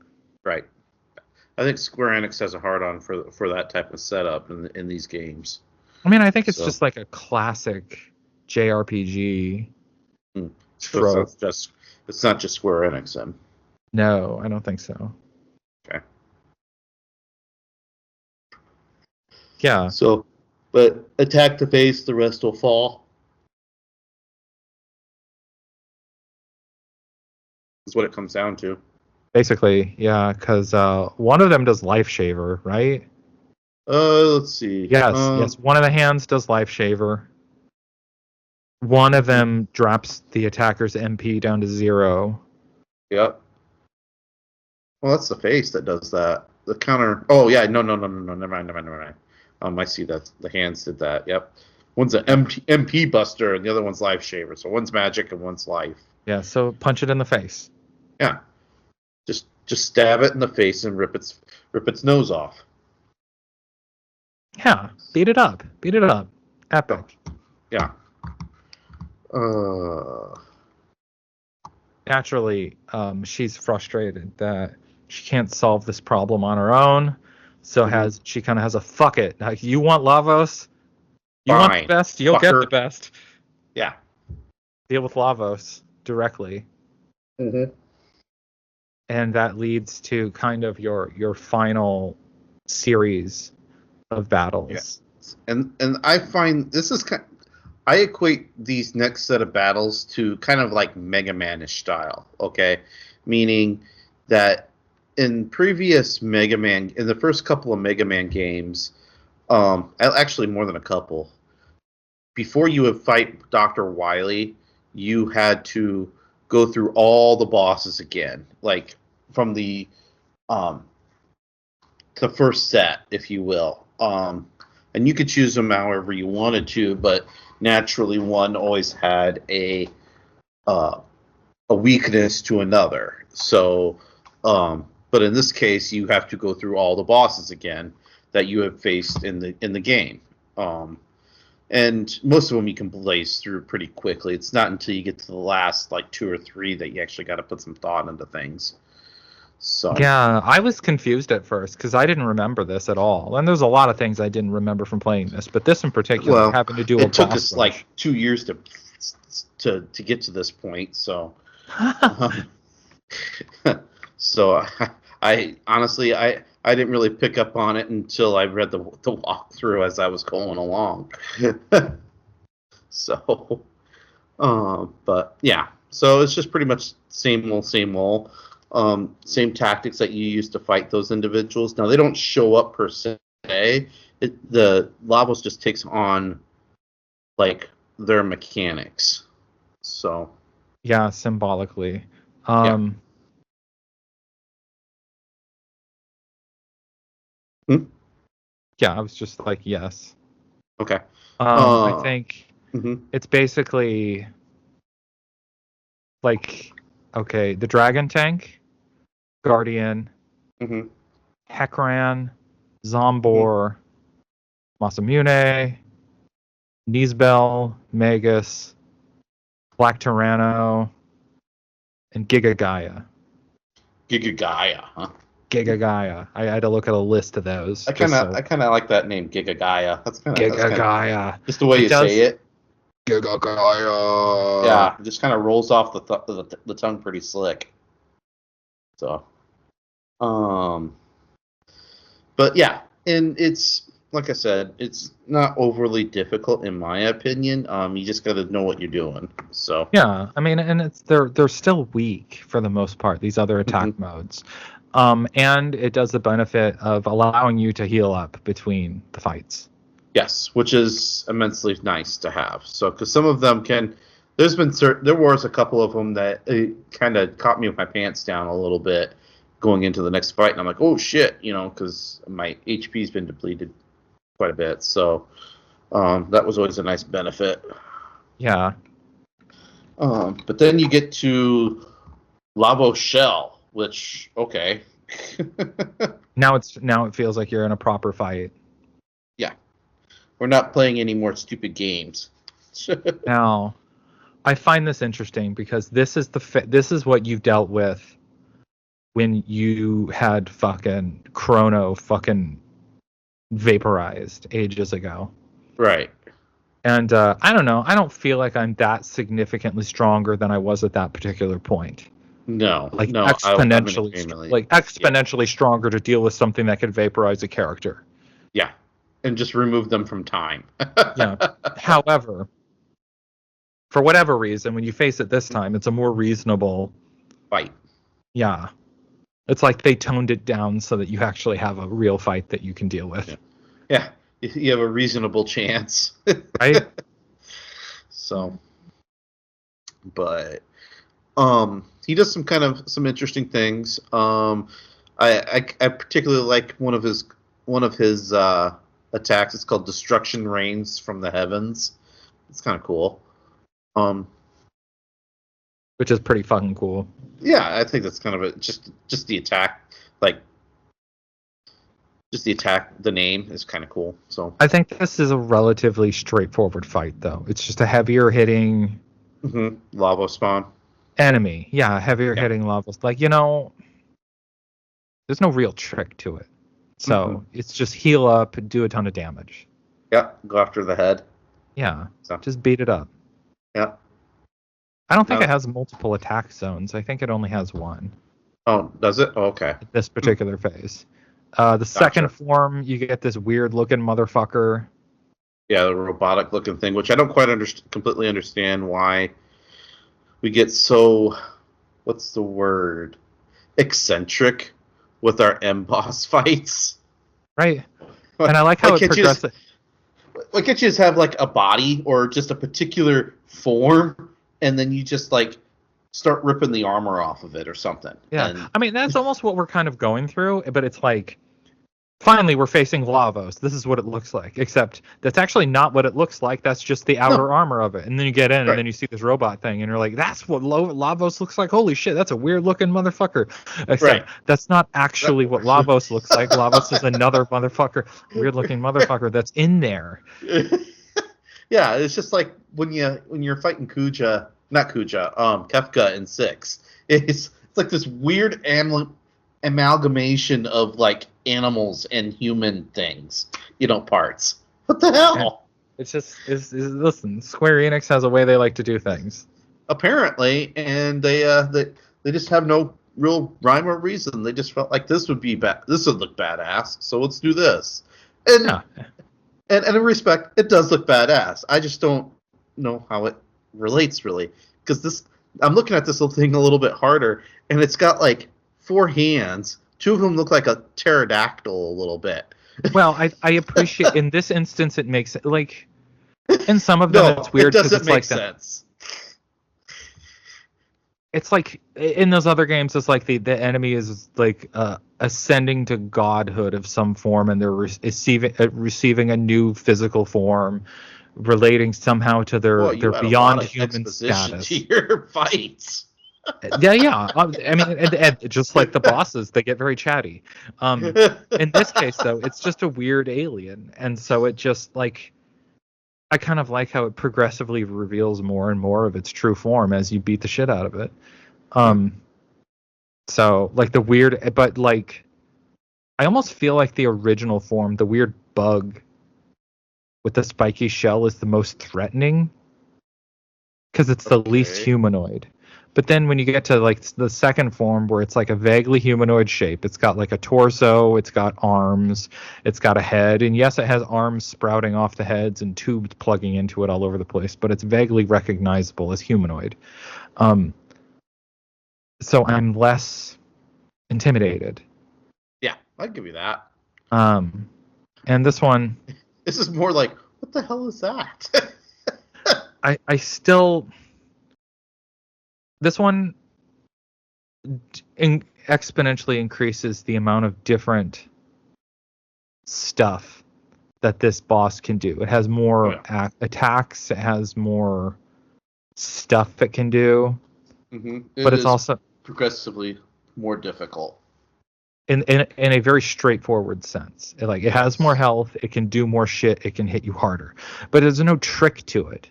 S2: Right. I think Square Enix has a hard on for that type of setup in these games.
S1: I mean, I think it's just like a classic JRPG trope.
S2: So it's not just Square Enix then.
S1: No, I don't think so.
S2: Okay.
S1: Yeah.
S2: So, but attack the face, the rest will fall. Is what it comes down to.
S1: Basically, yeah, because one of them does Life Shaver, right?
S2: Let's see.
S1: Yes. One of the hands does Life Shaver. One of them drops the attacker's MP down to 0.
S2: Yep. Well, that's the face that does that. The counter. Oh yeah, no. Never mind. I see that the hands did that. Yep. One's an MP buster and the other one's Life Shaver. So one's magic and one's life.
S1: Yeah. So punch it in the face.
S2: Yeah. Just stab it in the face and rip its nose off.
S1: Yeah. Beat it up. Epic.
S2: Yeah.
S1: Naturally, she's frustrated that she can't solve this problem on her own. So she kind of has a fuck it. Like, you want Lavos? You want the best? You'll get the best.
S2: Yeah.
S1: Deal with Lavos directly. And that leads to kind of your final series of battles.
S2: Yeah. And I find this is I equate these next set of battles to kind of like Mega Man-ish style, okay? Meaning that in previous Mega Man, in the first couple of Mega Man games, actually more than a couple, before you would fight Dr. Wily, you had to go through all the bosses again, like from the first set, if you will. And you could choose them however you wanted to, but naturally one always had a weakness to another. So, but in this case, you have to go through all the bosses again that you have faced in the game. And most of them you can blaze through pretty quickly. It's not until you get to the last 2 or 3 that you actually got to put some thought into things. So
S1: yeah, I was confused at first because I didn't remember this at all, and there's a lot of things I didn't remember from playing this, but this in particular having to do with
S2: it took us like 2 years to get to this point. So, so I honestly I didn't really pick up on it until I read the walkthrough as I was going along. So, but yeah, so it's just pretty much same old. Same tactics that you use to fight those individuals. Now they don't show up per se. The Lavos just takes on like their mechanics. So
S1: Yeah, symbolically.
S2: yeah. Hmm?
S1: Yeah, I was just like, yes.
S2: Okay.
S1: I
S2: Uh,
S1: think
S2: hmm
S1: it's basically like, okay, the Dragon Tank, Guardian,
S2: hmm
S1: Heckran,
S2: hmm
S1: Zombor, Masamune, Nisbel, Magus, Black Tyranno, and Giga Gaia.
S2: Giga Gaia, huh?
S1: Giga Gaia. I had to look at a list of those just so.
S2: I kind of like that name, Giga Gaia. That's
S1: Giga
S2: kind of
S1: Gaia.
S2: just the way
S1: It
S2: you say
S1: does.
S2: it.
S1: Giga Gaia.
S2: Yeah, it just kind of rolls off the tongue pretty slick. So, um, but yeah, and it's like I said, it's not overly difficult in my opinion. You just got to know what you're doing. So,
S1: Yeah, I mean, and they're still weak for the most part. These other attack
S2: mhm.
S1: modes, and it does the benefit of allowing you to heal up between the fights.
S2: Yes, which is immensely nice to have. So, because some of them can, there was a couple of them that kind of caught me with my pants down a little bit going into the next fight, and I'm like, oh shit, because my HP's been depleted quite a bit. So, that was always a nice benefit.
S1: Yeah.
S2: But then you get to Lavos Shell, which okay,
S1: Now it feels like you're in a proper fight.
S2: yeah, we're not playing any more stupid games.
S1: Now, I find this interesting because this is what you've dealt with when you had fucking Chrono fucking vaporized ages ago.
S2: Right.
S1: And I don't know. I don't feel like I'm that significantly stronger than I was at that particular point.
S2: No,
S1: Like
S2: no, I'm in
S1: exponentially,
S2: agreement.
S1: like
S2: Yeah,
S1: exponentially stronger to deal with something that could vaporize a character.
S2: yeah, and just remove them from time.
S1: Yeah. However, for whatever reason, when you face it this time, it's a more reasonable.
S2: Fight.
S1: Yeah. It's like they toned it down so that you actually have a real fight that you can deal with.
S2: Yeah, yeah, you have a reasonable chance.
S1: Right?
S2: So, but he does some interesting things. I particularly like one of his attacks. It's called Destruction Rains from the Heavens. It's kind of cool. Um,
S1: Which is pretty fucking cool.
S2: yeah, I think that's kind of just the attack, like just the attack. The name is kind of cool. So
S1: I think this is a relatively straightforward fight, though. It's just a heavier hitting
S2: lava spawn.
S1: enemy. Yeah, heavier
S2: Yeah.
S1: hitting levels. Like, there's no real trick to it. So it's just heal up, do a ton of damage.
S2: Yeah, go after the head.
S1: Yeah,
S2: So
S1: just beat it up.
S2: yeah.
S1: I don't think it has multiple attack zones. I think it only has one
S2: Oh, does it? Oh, okay.
S1: at this particular phase. The second form, you get this weird looking motherfucker.
S2: Yeah, the robotic looking thing, which I don't quite completely understand why we get so, what's the word, eccentric with our M boss fights.
S1: Right. And I like how it progresses.
S2: Why can't you just have like a body or just a particular form, and then you just like start ripping the armor off of it or something?
S1: Yeah.
S2: And,
S1: I mean, that's almost what we're kind of going through, but it's like, finally, we're facing Lavos. This is what it looks like. Except that's actually not what it looks like. That's just the outer armor of it. And then you get in, and then you see this robot thing, and you're like, that's what Lavos looks like. Holy shit, that's a weird-looking motherfucker. Except that's not actually what Lavos looks like. Lavos is another motherfucker, weird-looking motherfucker that's in there.
S2: Yeah, it's just like when you're fighting Kefka in 6. It's like this weird amalgamation of like animals and human things, parts. What the hell?
S1: It's just listen, Square Enix has a way they like to do things.
S2: Apparently, and they just have no real rhyme or reason. They just felt like this would look badass, so let's do this. And and in respect, it does look badass. I just don't know how it relates really, because I'm looking at this little thing a little bit harder, and it's got like 4 hands. 2 of them look like a pterodactyl a little bit.
S1: Well, I appreciate in this instance it makes it like In some of them,
S2: No,
S1: it's weird
S2: it
S1: because
S2: doesn't
S1: it's
S2: make
S1: like
S2: sense.
S1: it's like in those other games, it's like the enemy is like ascending to godhood of some form, and they're receiving a new physical form, relating somehow to
S2: Boy,
S1: their
S2: you add a lot
S1: beyond
S2: of
S1: human
S2: exposition to
S1: status.
S2: your fights.
S1: Yeah. I mean, and just like the bosses, they get very chatty. In this case, though, it's just a weird alien, and so it just like I kind of like how it progressively reveals more and more of its true form as you beat the shit out of it. So like the weird, but like I almost feel like the original form, the weird bug with the spiky shell, is the most threatening because it's the least humanoid. But then when you get to like the second form, where it's like a vaguely humanoid shape, it's got like a torso, it's got arms, it's got a head, and yes, it has arms sprouting off the heads and tubes plugging into it all over the place, but it's vaguely recognizable as humanoid. So I'm less intimidated.
S2: Yeah, I'd give you that.
S1: And this one,
S2: This is more like, what the hell is that?
S1: I still, this one exponentially increases the amount of different stuff that this boss can do. It has more attacks. It has more stuff it can do. But it's also
S2: progressively more difficult.
S1: In a very straightforward sense. It has more health. It can do more shit. It can hit you harder. But there's no trick to it.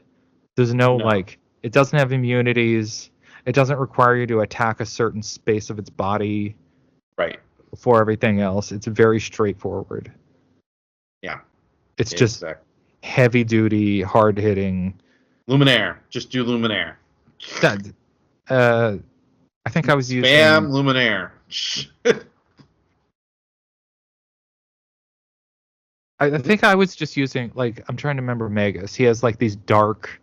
S1: There's no. Like, it doesn't have immunities. It doesn't require you to attack a certain space of its body.
S2: Right.
S1: Before everything else, it's very straightforward.
S2: Yeah.
S1: It's just heavy duty, hard hitting.
S2: Luminaire. Just do Luminaire.
S1: I think I was using
S2: Spam Luminaire.
S1: I think I was just using, like, I'm trying to remember Magus. He has like these dark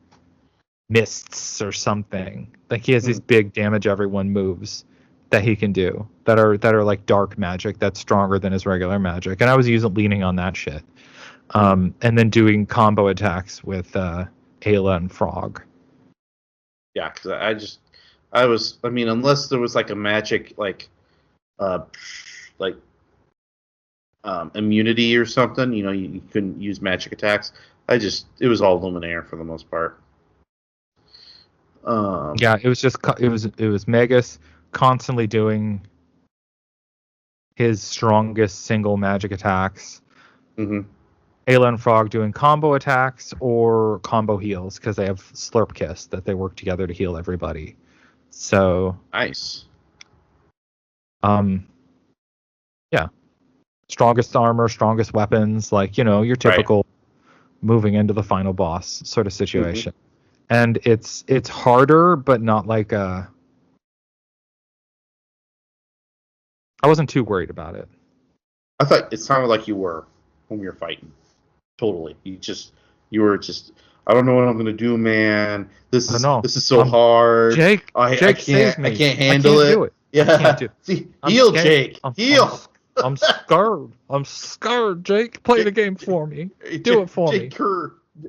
S1: mists or something. Like he has these big damage everyone moves that he can do that are like dark magic that's stronger than his regular magic. And I was leaning on that shit. And then doing combo attacks with Ayla and Frog.
S2: Yeah, because I mean, unless there was like a magic immunity or something, you couldn't use magic attacks. It was all Luminaire for the most part.
S1: Yeah, it was Magus constantly doing his strongest single magic attacks. Ayla and Frog doing combo attacks or combo heals because they have Slurp Kiss that they work together to heal everybody. So
S2: nice.
S1: Yeah. Strongest armor, strongest weapons, like, your typical moving into the final boss sort of situation. And it's harder, but not like I wasn't too worried about it.
S2: I thought it sounded like you were when we were fighting. Totally. You were just, I don't know what I'm gonna do, man. This is so hard.
S1: Jake,
S2: I can't
S1: save me.
S2: I can't handle it.
S1: Do it.
S2: Yeah.
S1: I can't do it.
S2: See, heal, Jake. Heal.
S1: I'm scared. I'm scared, Jake. Play the game for me. Do it for me.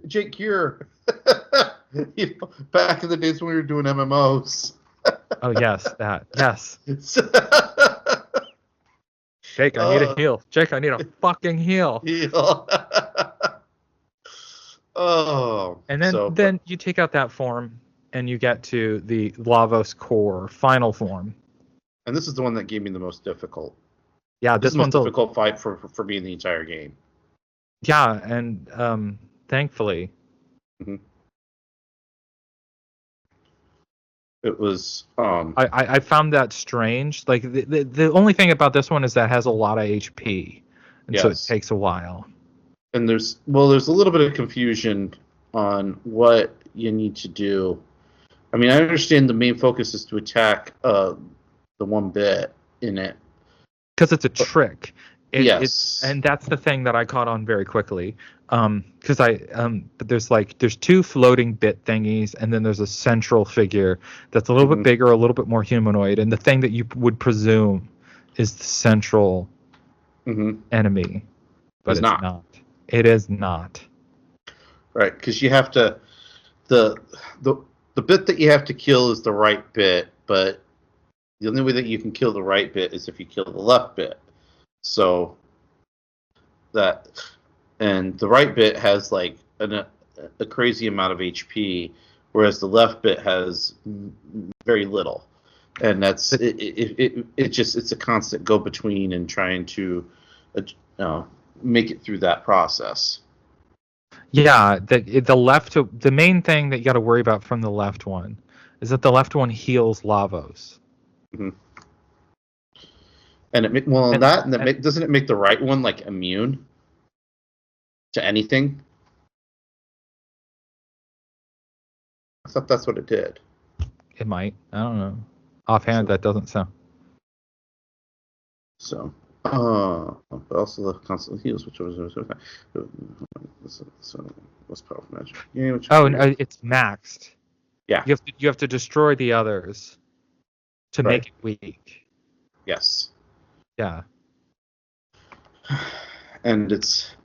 S2: Jake Cure. Back in the days when we were doing MMOs.
S1: Oh yes, that. Yes. Jake, I need a heal. Jake, I need a fucking heal. And then you take out that form and you get to the Lavos core final form.
S2: And this is the one that gave me the most difficult.
S1: Yeah, this one's
S2: the most difficult fight for me in the entire game.
S1: Yeah, and thankfully.
S2: It was.
S1: I found that strange. Like the only thing about this one is that it has a lot of HP, and so it takes a while.
S2: And there's a little bit of confusion on what you need to do. I mean, I understand the main focus is to attack the one bit in it.
S1: Because it's a trick.
S2: Yes.
S1: And that's the thing that I caught on very quickly. Because there's two floating bit thingies, and then there's a central figure that's a little bit bigger, a little bit more humanoid. And the thing that you would presume is the central enemy. But it's not. It is not.
S2: Right, because you have to the the the bit that you have to kill is the right bit, but the only way that you can kill the right bit is if you kill the left bit. So that and the right bit has like a crazy amount of HP, whereas the left bit has very little, and that's it just it's a constant go between and trying to make it through that process.
S1: Yeah, the main thing that you got to worry about from the left one is that the left one heals Lavos.
S2: Mm-hmm. And doesn't it make the right one like immune to anything? I thought that's what it did.
S1: It might. I don't know. Offhand, that doesn't sound.
S2: So, but also the constant heals, which was so most powerful magic. Yeah,
S1: No, it's maxed.
S2: Yeah,
S1: you have to destroy the others to make it weak.
S2: Yes.
S1: Yeah.
S2: And it's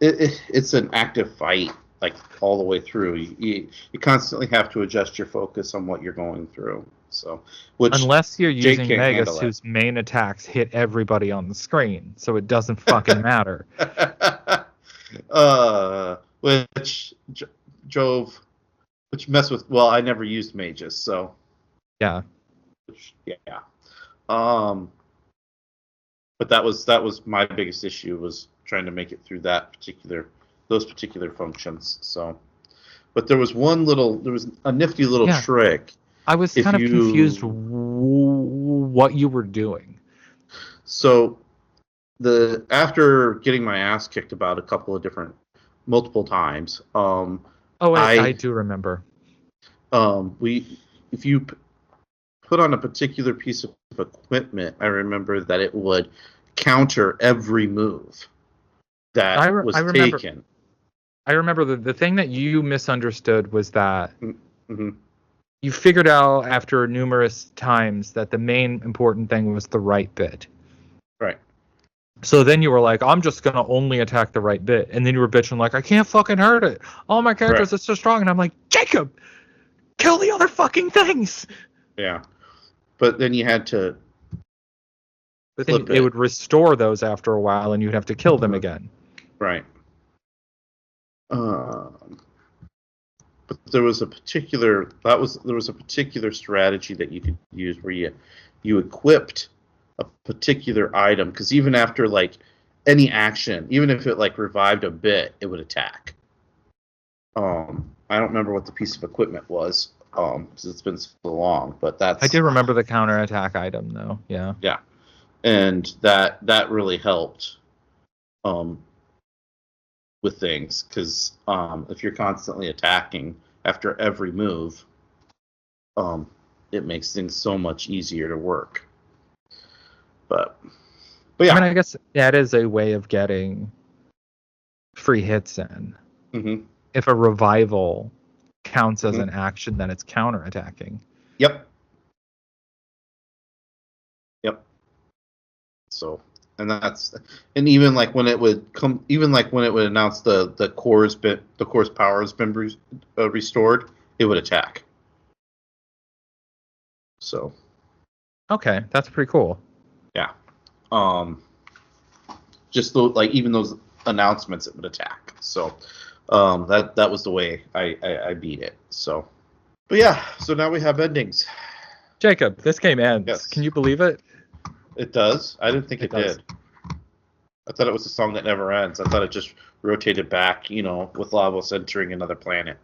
S2: an active fight, like all the way through. You constantly have to adjust your focus on what you're going through. So,
S1: unless you're
S2: Jake
S1: using Magus, whose main attacks hit everybody on the screen, so it doesn't fucking matter.
S2: Which messed with. Well, I never used mages, so
S1: yeah.
S2: But that was my biggest issue, was trying to make it through those particular functions. So, but there was a nifty little trick.
S1: I was kind of confused what you were doing.
S2: So, after getting my ass kicked about multiple times.
S1: I do remember.
S2: If you put on a particular piece of equipment, I remember that it would counter every move that was taken.
S1: I remember the thing that you misunderstood was that
S2: mm-hmm.
S1: you figured out after numerous times that the main important thing was the right bit.
S2: Right.
S1: So then you were like, I'm just going to only attack the right bit. And then you were bitching like, I can't fucking hurt it. All my characters are so strong. And I'm like, Jacob, kill the other fucking things.
S2: Yeah. But then you had to.
S1: But then it would restore those after a while, and you'd have to kill them again.
S2: Right. But there was a particular strategy that you could use where you equipped a particular item, because even after like any action, even if it like revived a bit, it would attack. I don't remember what the piece of equipment was. Because it's been so long, but
S1: I do remember the counterattack item, though. Yeah.
S2: Yeah, and that really helped, with things, because if you're constantly attacking after every move, it makes things so much easier to work. But yeah,
S1: I mean, I guess that is a way of getting free hits in.
S2: Mm-hmm.
S1: If a revival counts as an action, then it's counterattacking.
S2: Yep. So, and even like when it would announce the core's power has been restored, it would attack. So.
S1: Okay, that's pretty cool.
S2: Yeah. Just even those announcements, it would attack. So. That was the way I beat it. So, but yeah, so now we have endings.
S1: Jacob, this game ends. Yes. Can you believe it?
S2: It does? I didn't think it did. I thought it was a song that never ends. I thought it just rotated back, with Lavos entering another planet.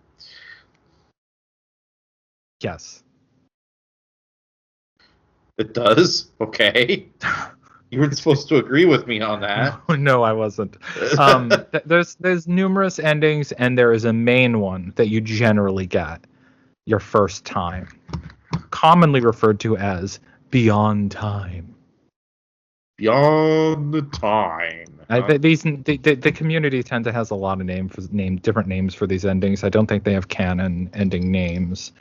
S1: Yes.
S2: It does? Okay. You weren't supposed to agree with me on that.
S1: No, I wasn't. There's numerous endings, and there is a main one that you generally get your first time, commonly referred to as Beyond Time.
S2: Beyond the Time.
S1: The community tend to has a lot of different names for these endings. I don't think they have canon ending names,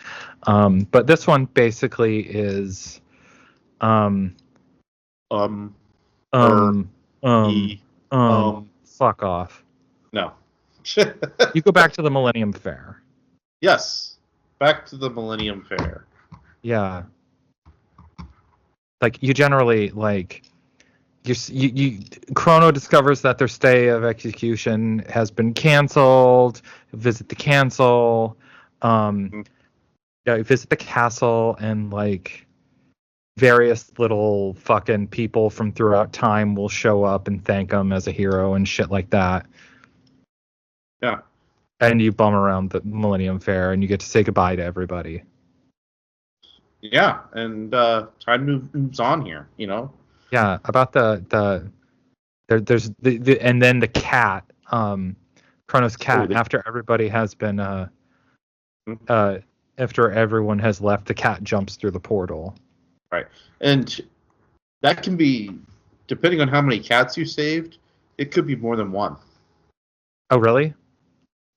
S1: but this one basically is.
S2: Fuck off.
S1: No. You go back to the Millennium Fair.
S2: Yes, back to the Millennium Fair.
S1: Yeah. Like you generally like you Chrono discovers that their stay of execution has been canceled. Visit the cancel.
S2: Mhm.
S1: Yeah, you visit the castle and like various little fucking people from throughout time will show up and thank him as a hero and shit like that.
S2: Yeah,
S1: And you bum around the Millennium Fair and you get to say goodbye to everybody.
S2: yeah, and time moves on here. You know.
S1: Yeah, about there's the and then the cat, Chrono's
S2: Oh,
S1: cat. After everybody has been uh after everyone has left, the cat jumps through the portal.
S2: right, and that can be depending on how many cats you saved. It could be more than one.
S1: Oh, really?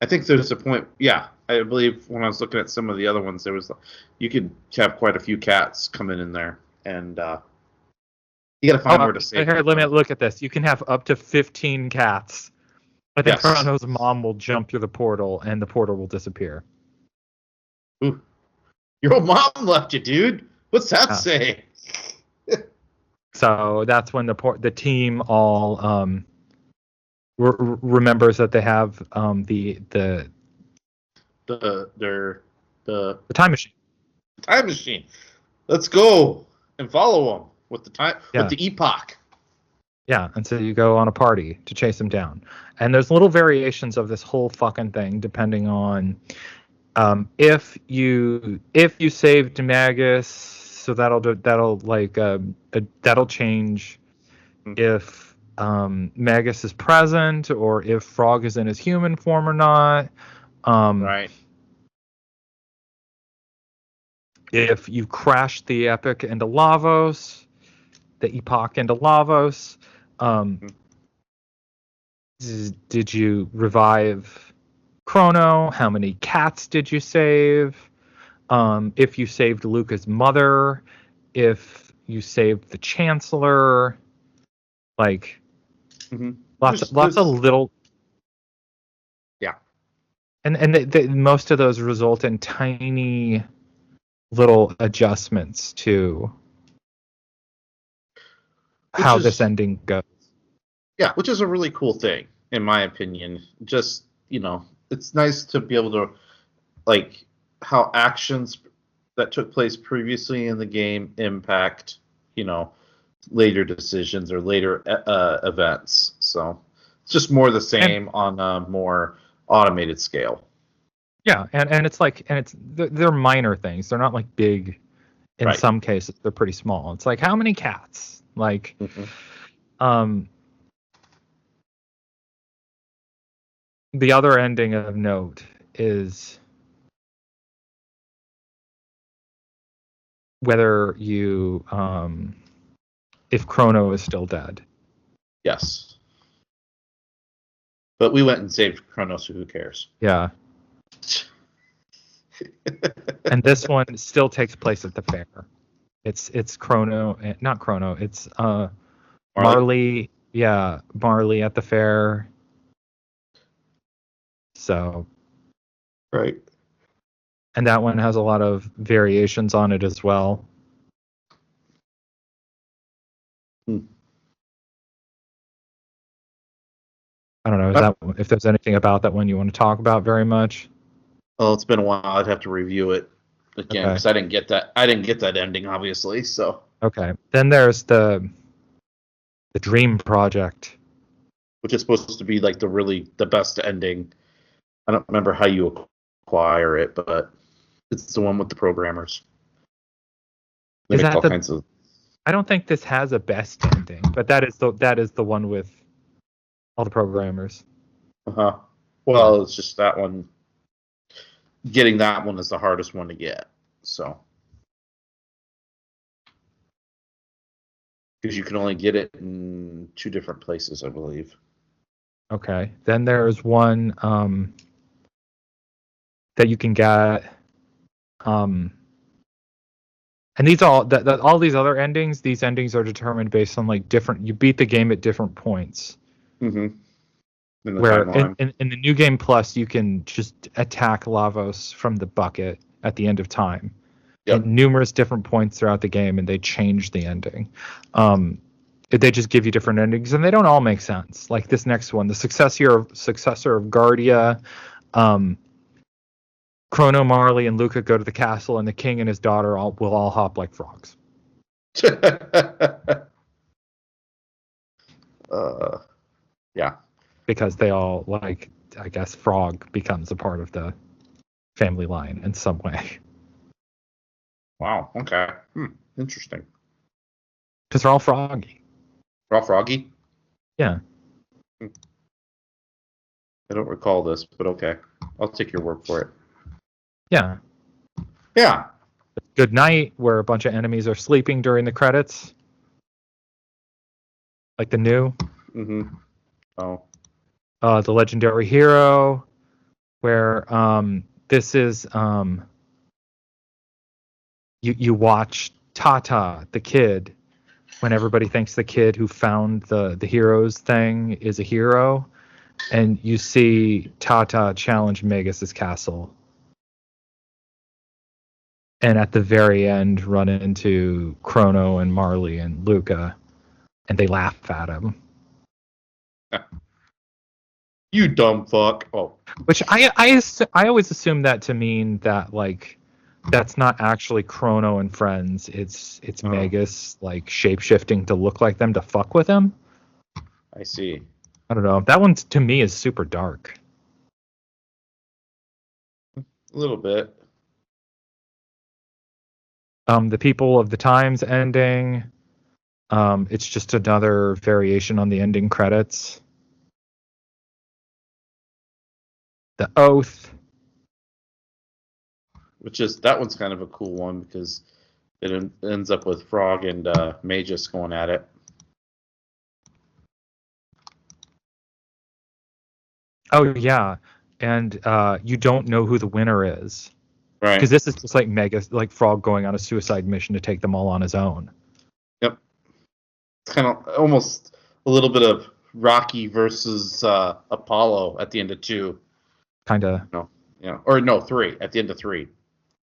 S2: I think there's a point. Yeah, I believe when I was looking at some of the other ones, there was you could have quite a few cats coming in there, and you got to
S1: Oh,
S2: find where to save
S1: here,
S2: them
S1: let me
S2: from.
S1: look at this. You can have up to 15 cats. I think
S2: Yes.
S1: Chrono's mom will jump through the portal and the portal will disappear.
S2: Ooh, your old mom left you, dude. What's that
S1: Uh,
S2: say?
S1: so that's when the team all remembers that they have
S2: Their the
S1: the time machine.
S2: time machine. Let's go and follow them with the time with
S1: Yeah.
S2: the epoch.
S1: Yeah, and so you go on a party to chase them down. And there's little variations of this whole fucking thing depending on if you saved Magus, so that'll change if Magus is present or if Frog is in his human form or not.
S2: Right.
S1: If you crash the epic into Lavos, the epoch into Lavos, did you revive Chrono? How many cats did you save? If you saved Luca's mother, if you saved the Chancellor, like
S2: Mm-hmm.
S1: lots of little,
S2: Yeah.
S1: and most of those result in tiny little adjustments to
S2: Which
S1: how this
S2: is
S1: ending goes.
S2: Yeah, which is a really cool thing, in my opinion. Just, it's nice to be able to, like, how actions that took place previously in the game impact, you know, later decisions or later events. So it's just more the
S1: And
S2: same on a more automated scale.
S1: yeah, and it's like, and they're minor things. They're not like big. In
S2: Right.
S1: some cases, they're pretty small. It's like how many cats? Like,
S2: Mm-hmm.
S1: um, the other ending of note is whether you if Chrono is still dead.
S2: Yes. But we went and saved Chronos, so who cares?
S1: Yeah. And this one still takes place at the fair. It's Chrono, not Chrono. It's Marley. Yeah, Marley at the fair. So,
S2: Right.
S1: and that one has a lot of variations on it as well.
S2: Hmm.
S1: I don't know if there's anything about that one you want to talk about very much.
S2: Well, it's been a while. I'd have to review it again because
S1: Okay.
S2: I didn't get that. I didn't get that ending, obviously. So,
S1: Okay. Then there's the Dream Project.
S2: which is supposed to be like the best ending. I don't remember how you acquire it, but it's the one with the programmers. They
S1: Is
S2: make
S1: that
S2: all
S1: the?
S2: kinds of.
S1: I don't think this has a best ending, but that is the one with all the programmers.
S2: Uh-huh.
S1: Yeah.
S2: Well, it's just that one. Getting that one is the hardest one to get. So, because you can only get it in 2 different places, I believe.
S1: Okay. Then there's one that you can get and these all these other endings, these endings are determined based on like different you beat the game at different points.
S2: Mm-hmm. in the
S1: where
S2: timeline.
S1: in the New Game Plus, you can just attack Lavos from the bucket at the end of time.
S2: Yep.
S1: At numerous different points throughout the game, and they change the ending. They just give you different endings, and they don't all make sense. Like this next one, the successor of Guardia, Chrono, Marley, and Luca go to the castle, and the king and his daughter will all hop like frogs.
S2: Yeah.
S1: Because they all, like, I guess frog becomes a part of the family line in some way.
S2: Wow. Okay. Interesting.
S1: Because they're all froggy.
S2: Raw Froggy?
S1: Yeah.
S2: I don't recall this, but okay. I'll take your word for it.
S1: Yeah.
S2: Yeah.
S1: Good Night, where a bunch of enemies are sleeping during the credits. Like the new.
S2: Mm-hmm. Oh.
S1: The Legendary Hero, where this is you watch Tata, the kid, when everybody thinks the kid who found the heroes thing is a hero, and you see Tata challenge Magus's castle, and at the very end run into Chrono and Marley and Luca, and they laugh at him.
S2: You dumb fuck. Oh.
S1: Which I always assume that to mean that, like, that's not actually Chrono and friends. It's Magus, like, shape-shifting to look like them to fuck with him.
S2: I see.
S1: I don't know. That one to me is super dark.
S2: A little bit.
S1: The People of the Times ending. It's just another variation on the ending credits. The Oath.
S2: That one's kind of a cool one because it ends up with Frog and Magus going at it.
S1: Oh yeah, and you don't know who the winner is,
S2: Right.
S1: because this is just like like Frog going on a suicide mission to take them all on his own.
S2: Yep. It's kind of almost a little bit of Rocky versus Apollo at the end of 2.
S1: Kind of.
S2: No. Yeah. Or no, 3. At the end of 3.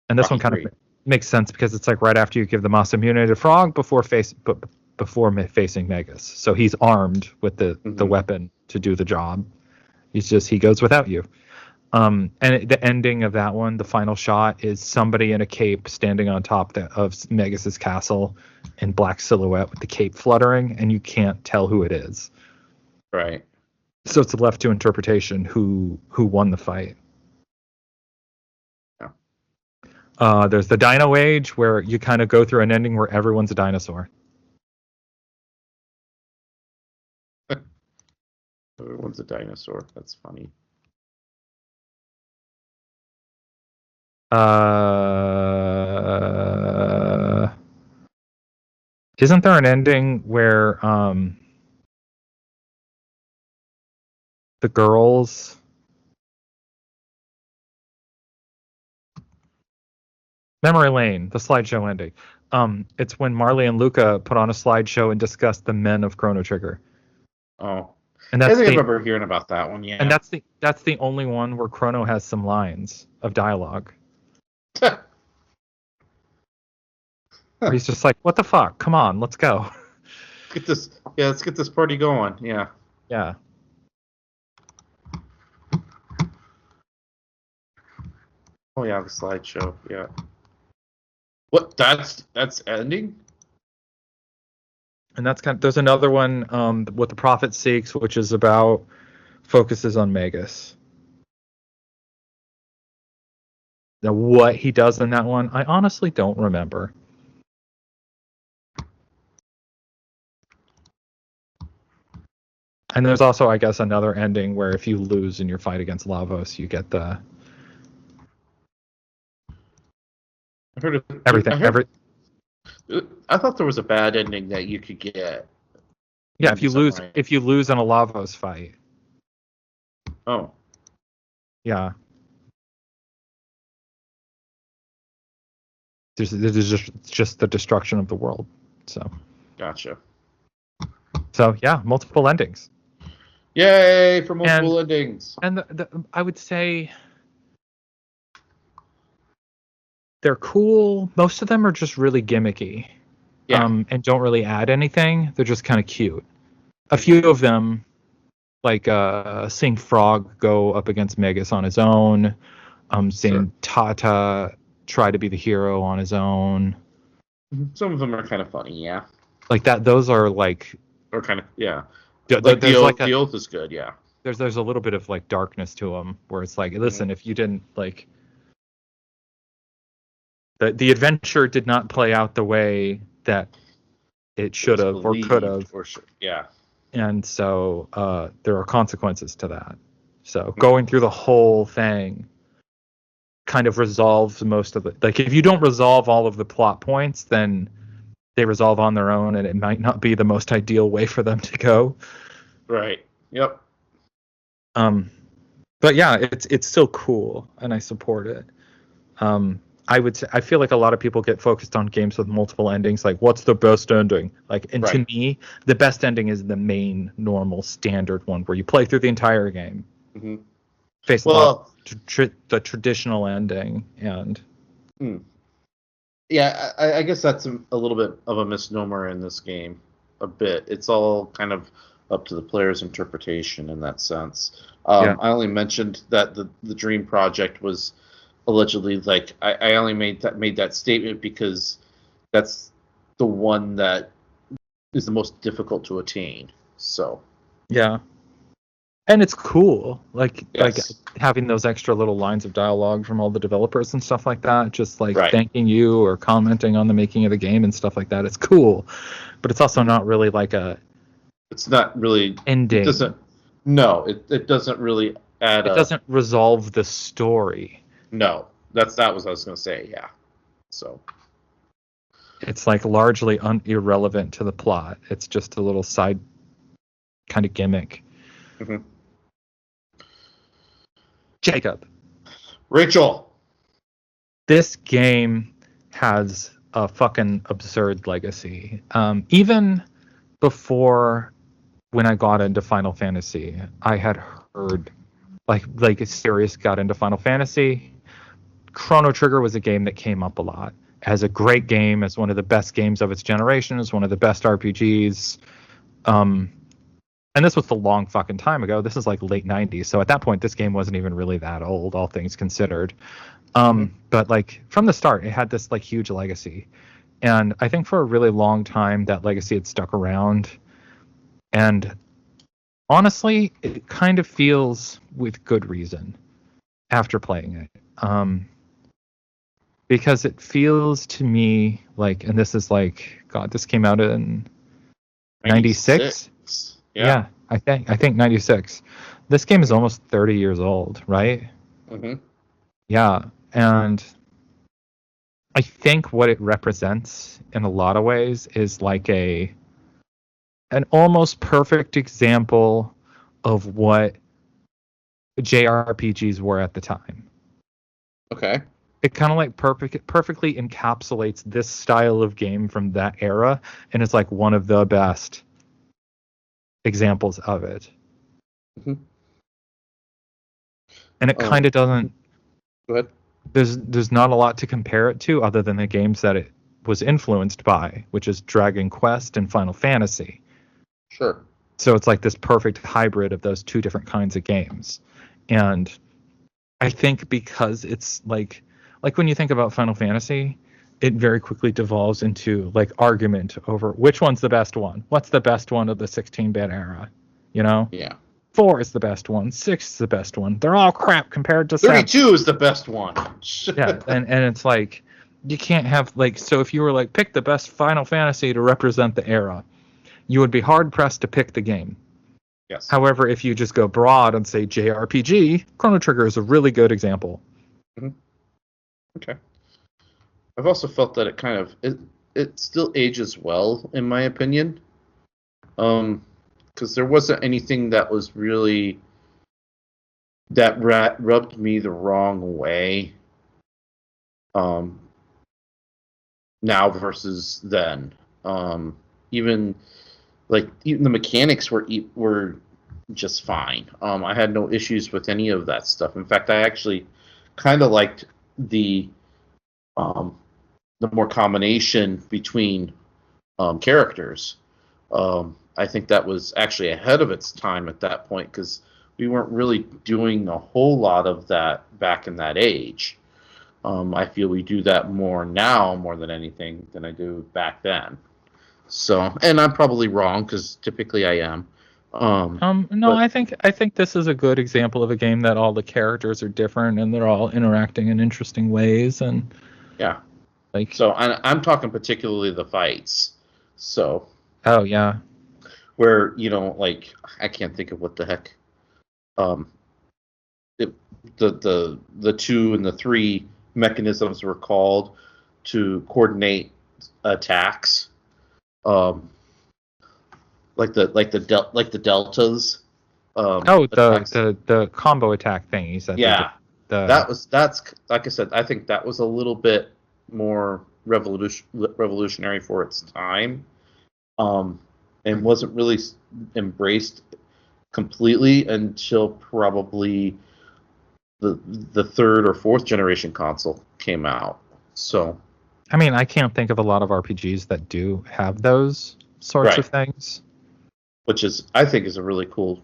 S1: And this
S2: Rocky
S1: one kind
S2: 3.
S1: of makes sense because it's like right after you give the Moss immunity to Frog before facing Magus. So he's armed with the weapon to do the job. He goes without you. And the ending of that one, the final shot, is somebody in a cape standing on top of Magus's castle in black silhouette with the cape fluttering, and you can't tell who it is.
S2: Right.
S1: So it's left to interpretation who won the fight.
S2: Yeah.
S1: There's the Dino Age, where you kind of go through an ending where everyone's a dinosaur.
S2: Everyone's a dinosaur. That's funny.
S1: Isn't there an ending where the girls Memory Lane, the slideshow ending. It's when Marley and Luca put on a slideshow and discuss the men of Chrono Trigger.
S2: Oh.
S1: And
S2: I think I remember hearing about that one, yeah.
S1: And that's the only one where Chrono has some lines of dialogue. Where he's just like, what the fuck? Come on, let's go.
S2: Let's get this party going. Yeah.
S1: Yeah.
S2: Oh yeah, the slideshow. Yeah. What? That's ending?
S1: And that's there's another one, What the Prophet Seeks, which is focuses on Magus. Now, what he does in that one, I honestly don't remember. And there's also, I guess, another ending where if you lose in your fight against Lavos, you get the everything.
S2: I thought there was a bad ending that you could get.
S1: Yeah, if you lose in a Lavos fight.
S2: Oh.
S1: Yeah. There's just the destruction of the world. So.
S2: Gotcha.
S1: So yeah, multiple endings.
S2: Yay for
S1: And
S2: multiple endings.
S1: and I would say they're cool. Most of them are just really gimmicky.
S2: Yeah.
S1: And don't really add anything. They're just kind of cute. A few of them, like seeing Frog go up against Megas on his own, seeing Tata try to be the hero on his own.
S2: Some of them are kind of funny, yeah.
S1: Like that. Those are like.
S2: Or kind of, yeah. Like
S1: There's like
S2: the oath is good, yeah.
S1: there's a little bit of like darkness to them where it's like, listen, if you didn't like the adventure did not play out the way that it should have or could have,
S2: yeah.
S1: and so there are consequences to that. So going through the whole thing kind of resolves most of it. Like if you don't resolve all of the plot points, then they resolve on their own, and it might not be the most ideal way for them to go.
S2: Right. Yep.
S1: But yeah, it's still cool, and I support it. I feel like a lot of people get focused on games with multiple endings. Like, what's the best ending? Like, and to me, the best ending is the main, normal, standard one where you play through the entire game, face off the traditional ending, and
S2: yeah, I guess that's a little bit of a misnomer in this game. A bit. It's all kind of up to the player's interpretation in that sense. I only mentioned that the Dream Project was allegedly like I only made that statement because that's the one that is the most difficult to attain. So
S1: yeah, and it's cool, like having those extra little lines of dialogue from all the developers and stuff like that, just like thanking you or commenting on the making of the game and stuff like that. It's cool, but it's also not really like a.
S2: It's not really
S1: ending.
S2: It doesn't really add.
S1: It doesn't resolve the story.
S2: No, that was what I was going to say. Yeah, so
S1: it's like largely irrelevant to the plot. It's just a little side kind of gimmick. Jacob,
S2: Rachel,
S1: this game has a fucking absurd legacy. Even before when I got into Final Fantasy, I had heard like Sirius got into Final Fantasy. Chrono Trigger was a game that came up a lot as a great game, as one of the best games of its generation, as one of the best RPGs. And this was a long fucking time ago. This is like late 90s. So at that point, this game wasn't even really that old, all things considered. But like from the start, it had this like huge legacy. And I think for a really long time, that legacy had stuck around. And honestly, it kind of feels with good reason after playing it. Because it feels to me like, and this is like, God, this came out in 96? Yeah, I think 96. This game is almost 30 years old, right? Yeah, and I think what it represents in a lot of ways is like an almost perfect example of what JRPGs were at the time.
S2: Okay.
S1: It kind of like perfectly encapsulates this style of game from that era, and it's like one of the best examples of it. And it kind of doesn't.
S2: Go ahead.
S1: There's not a lot to compare it to other than the games that it was influenced by, which is Dragon Quest and Final Fantasy.
S2: Sure.
S1: So it's like this perfect hybrid of those two different kinds of games. And I think because it's like when you think about Final Fantasy, it very quickly devolves into like argument over which one's the best one. What's the best one of the 16-bit era? You know?
S2: Yeah.
S1: 4 is the best one. 6 is the best one. They're all crap compared to
S2: 32
S1: 7.
S2: is the best one.
S1: Yeah, and it's like you can't have like, so if you were like pick the best Final Fantasy to represent the era, you would be hard pressed to pick the game.
S2: Yes.
S1: However, if you just go broad and say JRPG, Chrono Trigger is a really good example.
S2: Okay. I've also felt that it kind of it still ages well, in my opinion. Because there wasn't anything that was really that rubbed me the wrong way. Now versus then. Even the mechanics were just fine. I had no issues with any of that stuff. In fact, I actually kind of liked the um, the more combination between characters. I think that was actually ahead of its time at that point because we weren't really doing a whole lot of that back in that age. I feel we do that more now, more than anything, than I do back then. So, and I'm probably wrong because typically I am.
S1: No,
S2: But
S1: I think this is a good example of a game that all the characters are different and they're all interacting in interesting ways, and
S2: yeah,
S1: like,
S2: so I'm talking particularly the fights. So
S1: oh yeah,
S2: where like I can't think of what the heck, um, it, the 2 and the 3 mechanisms were called to coordinate attacks. Um, like the deltas.
S1: oh,
S2: Attacks.
S1: the combo attack thingies that they did.
S2: Yeah,
S1: The
S2: that's like I said. I think that was a little bit more revolutionary for its time, and wasn't really embraced completely until probably the third or fourth generation console came out. So,
S1: I mean, I can't think of a lot of RPGs that do have those sorts
S2: right,
S1: of things.
S2: which is I think is a really cool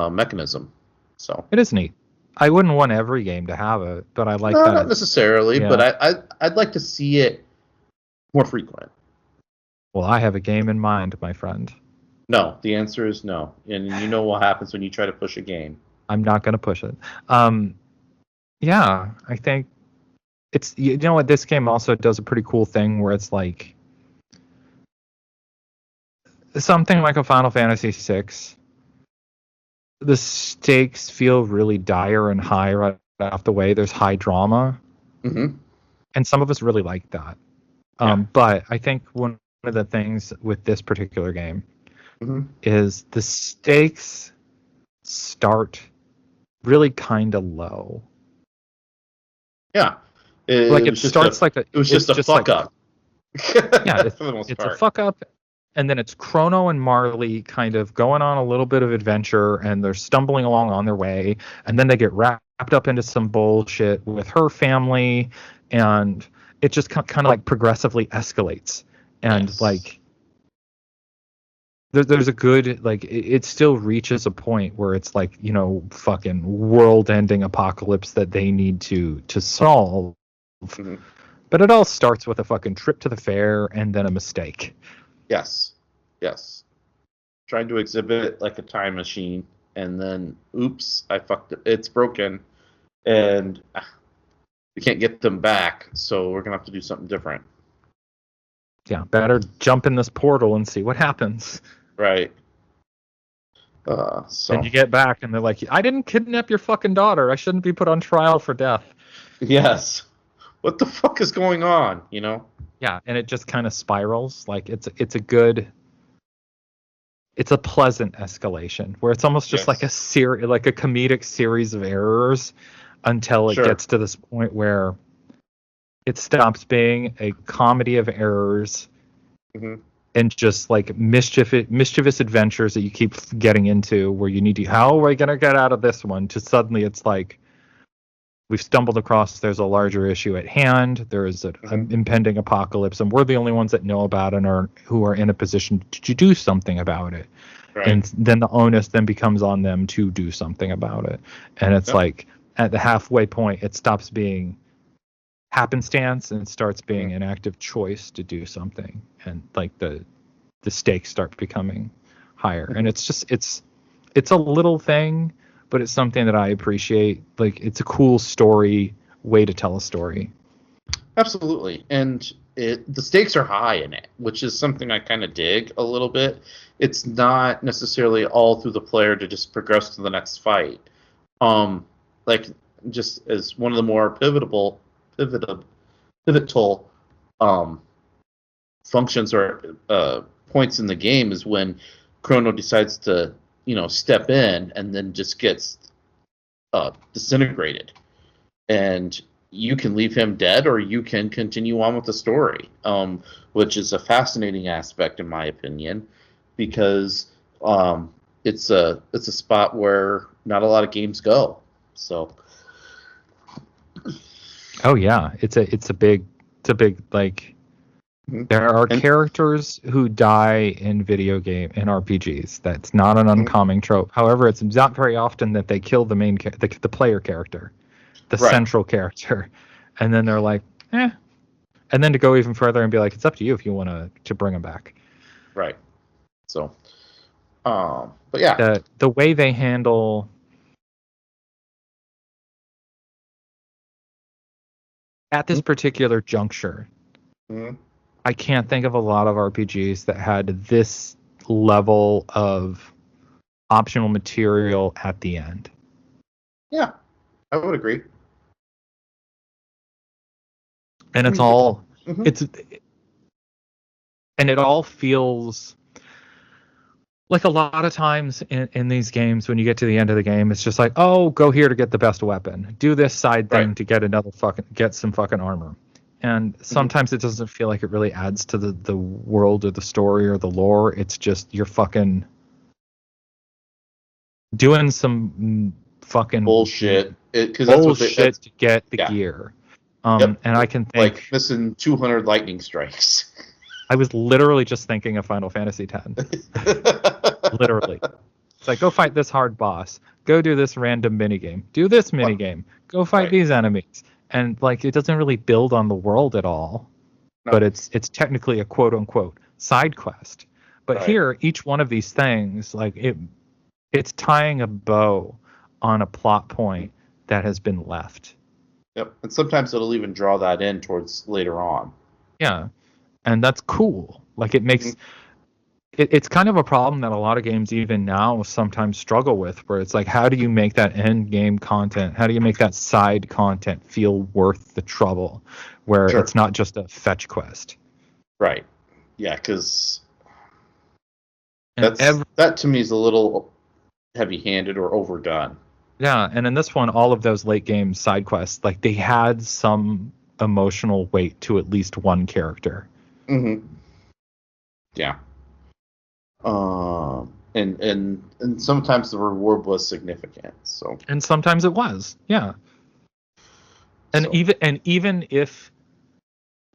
S2: mechanism. So,
S1: It is neat. I wouldn't want every game to have it, but I like
S2: no,
S1: that
S2: not
S1: it's,
S2: necessarily, but
S1: yeah.
S2: I'd like to see it more frequent.
S1: Well, I have a game in mind, my friend.
S2: No, the answer is no, and you know what happens when you try to push a game.
S1: I'm not going to push it. Um, yeah, I think it's, you know what, this game also does a pretty cool thing where it's like something like a Final Fantasy VI. The stakes feel really dire and high right off the way. There's high drama,
S2: Mm-hmm.
S1: and some of us really like that.
S2: Yeah.
S1: But I think one of the things with this particular game
S2: Mm-hmm.
S1: is the stakes start really kind of low.
S2: Yeah.
S1: Like
S2: It
S1: it
S2: was just a
S1: starts like a,
S2: it was
S1: it's
S2: just a
S1: just like,
S2: fuck up.
S1: yeah,
S2: For the most
S1: it's a
S2: part.
S1: fuck up, and then it's Chrono and Marley kind of going on a little bit of adventure, and they're stumbling along on their way, and then they get wrapped up into some bullshit with her family, and it just kind of like progressively escalates, and
S2: Yes.
S1: like there's a good, like it still reaches a point where it's like, fucking world-ending apocalypse that they need to solve,
S2: Mm-hmm.
S1: but it all starts with a fucking trip to the fair and then a mistake.
S2: Yes. Yes. Trying to exhibit it like a time machine, and then oops, I fucked it. It's broken, and we can't get them back, so we're gonna have to do something different.
S1: Yeah, better jump in this portal and see what happens.
S2: Right.
S1: Then
S2: So
S1: you get back and they're like, I didn't kidnap your fucking daughter. I shouldn't be put on trial for death.
S2: yes. What the fuck is going on?
S1: Yeah, and it just kind of spirals. Like it's a pleasant escalation where it's almost just like
S2: Yes.
S1: like a comedic series of errors until it
S2: Sure.
S1: gets to this point where it stops being a comedy of errors
S2: Mm-hmm.
S1: and just like mischievous adventures that you keep getting into where you need to, how are we going to get out of this one, to suddenly it's like we've stumbled across, there's a larger issue at hand, there is an
S2: Mm-hmm.
S1: impending apocalypse, and we're the only ones that know about it or who are in a position to do something about it.
S2: Right.
S1: And then the onus then becomes on them to do something about it. And it's
S2: Yep.
S1: like at the halfway point it stops being happenstance and starts being
S2: Mm-hmm.
S1: an active choice to do something, and like the stakes start becoming higher. And
S2: Mm-hmm.
S1: it's a little thing, but it's something that I appreciate. Like it's a cool story way to tell a story.
S2: Absolutely, and the stakes are high in it, which is something I kind of dig a little bit. It's not necessarily all through the player to just progress to the next fight. Um, like just as one of the more pivotal um, functions or points in the game is when Chrono decides to step in and then just gets disintegrated, and you can leave him dead or you can continue on with the story, which is a fascinating aspect in my opinion, because it's a spot where not a lot of games go. So
S1: Oh yeah, it's a big like. There are characters who die in video game in RPGs. That's not an uncommon trope. However, it's not very often that they kill the main the player character, the central character, and then they're like, eh. And then to go even further and be like, it's up to you if you want to bring them back.
S2: Right. So, but yeah,
S1: the way they handle at this particular juncture.
S2: Mm-hmm.
S1: I can't think of a lot of RPGs that had this level of optional material at the end.
S2: Yeah, I would agree.
S1: And it's all and it all feels like a lot of times in these games when you get to the end of the game, it's just like, oh, go here to get the best weapon. Do this side thing to get some fucking armor. And sometimes it doesn't feel like it really adds to the world or the story or the lore. It's just you're fucking doing some fucking
S2: bullshit.
S1: Bullshit to get the gear. And I can think
S2: like missing 200 lightning strikes.
S1: I was literally just thinking of Final Fantasy X. Literally. It's like, go fight this hard boss. Go do this random minigame. Do this minigame. Go fight these enemies. And like it doesn't really build on the world at all. No. But it's technically a quote unquote side quest. But here, each one of these things, like it's tying a bow on a plot point that has been left.
S2: Yep. And sometimes it'll even draw that in towards later on.
S1: Yeah. And that's cool. Like it makes it's kind of a problem that a lot of games even now sometimes struggle with, where it's like, how do you make that end game content? How do you make that side content feel worth the trouble, where it's not just a fetch quest?
S2: Right. Yeah, because that to me is a little heavy-handed or overdone.
S1: Yeah, and in this one, all of those late game side quests, like they had some emotional weight to at least one character.
S2: Mm-hmm. Yeah. And sometimes the reward was significant. So.
S1: And sometimes it was, yeah. And even if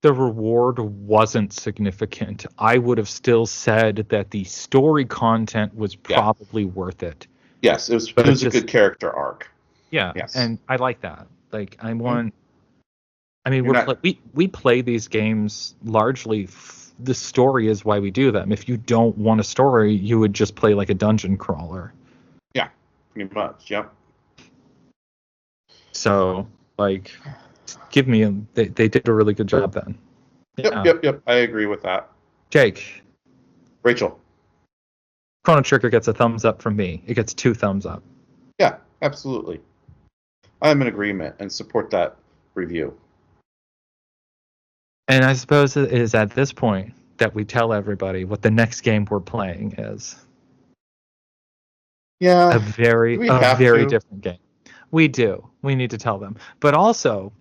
S1: the reward wasn't significant, I would have still said that the story content was probably worth it.
S2: Yes, it was a good character arc.
S1: Yeah, yes. And I like that. Like I want. I mean, we play these games largely. The story is why we do them. If you don't want a story, you would just play like a dungeon crawler.
S2: Yeah, pretty much. Yep.
S1: So, like, give me they did a really good job then.
S2: Yep. I agree with that.
S1: Jake.
S2: Rachel.
S1: Chrono Trigger gets a thumbs up from me. It gets 2 thumbs up.
S2: Yeah, absolutely. I'm in agreement and support that review.
S1: And I suppose it is at this point that we tell everybody what the next game we're playing is.
S2: Yeah.
S1: A very different game. We do. We need to tell them. But also,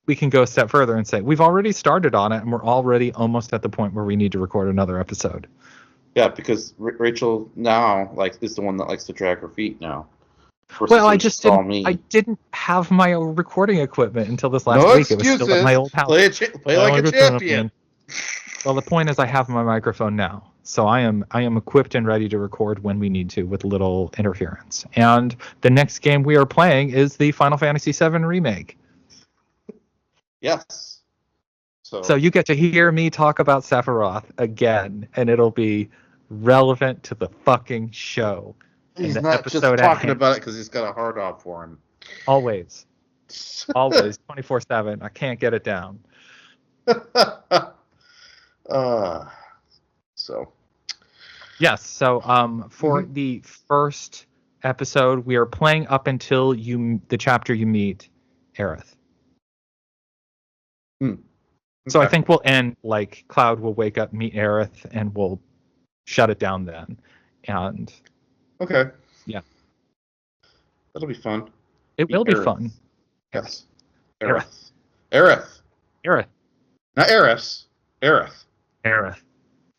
S1: we can go a step further and say, we've already started on it, and we're already almost at the point where we need to record another episode.
S2: Yeah, because Rachel now is the one that likes to drag her feet now.
S1: Well, I didn't have my recording equipment until this last week.
S2: Excuses.
S1: It was still at my old house.
S2: Play like a champion.
S1: Well, the point is I have my microphone now. So I am equipped and ready to record when we need to with little interference. And the next game we are playing is the Final Fantasy VII Remake.
S2: Yes.
S1: So you get to hear me talk about Sephiroth again, and it'll be relevant to the fucking show.
S2: He's not just talking about it because he's got a hard on for him.
S1: Always. Always. 24/7. I can't get it down. Yes. So for the first episode, we are playing up until the chapter you meet Aerith. Okay. So I think we'll end like Cloud will wake up, meet Aerith, and we'll shut it down then. And
S2: okay.
S1: Yeah.
S2: That'll be fun.
S1: It will be fun.
S2: Yes. Aerith. Not Aerith.
S1: Aerith.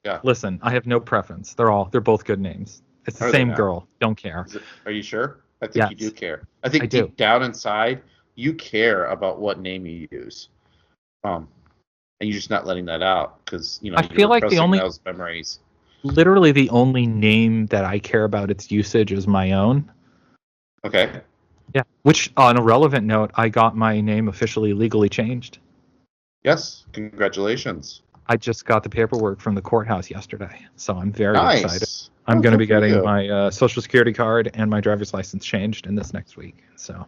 S2: Yeah.
S1: Listen, I have no preference. They're both good names. It's the
S2: Are they
S1: same
S2: now?
S1: girl. Don't care.
S2: Are you sure? I think you
S1: Yes.
S2: do care. I think
S1: I do.
S2: deep down inside, you care about what name you use. And you're just not letting that out because
S1: I
S2: you're
S1: feel like
S2: repressing those memories.
S1: literally the only name that I care about its usage is my own.
S2: Okay.
S1: Yeah. Which, on a relevant note, I got my name officially legally changed.
S2: Yes. Congratulations.
S1: I just got the paperwork from the courthouse yesterday, so I'm very excited.
S2: Nice.
S1: I'm
S2: Oh,
S1: going to be
S2: good for
S1: getting
S2: you.
S1: my social security card and my driver's license changed in this next week. So,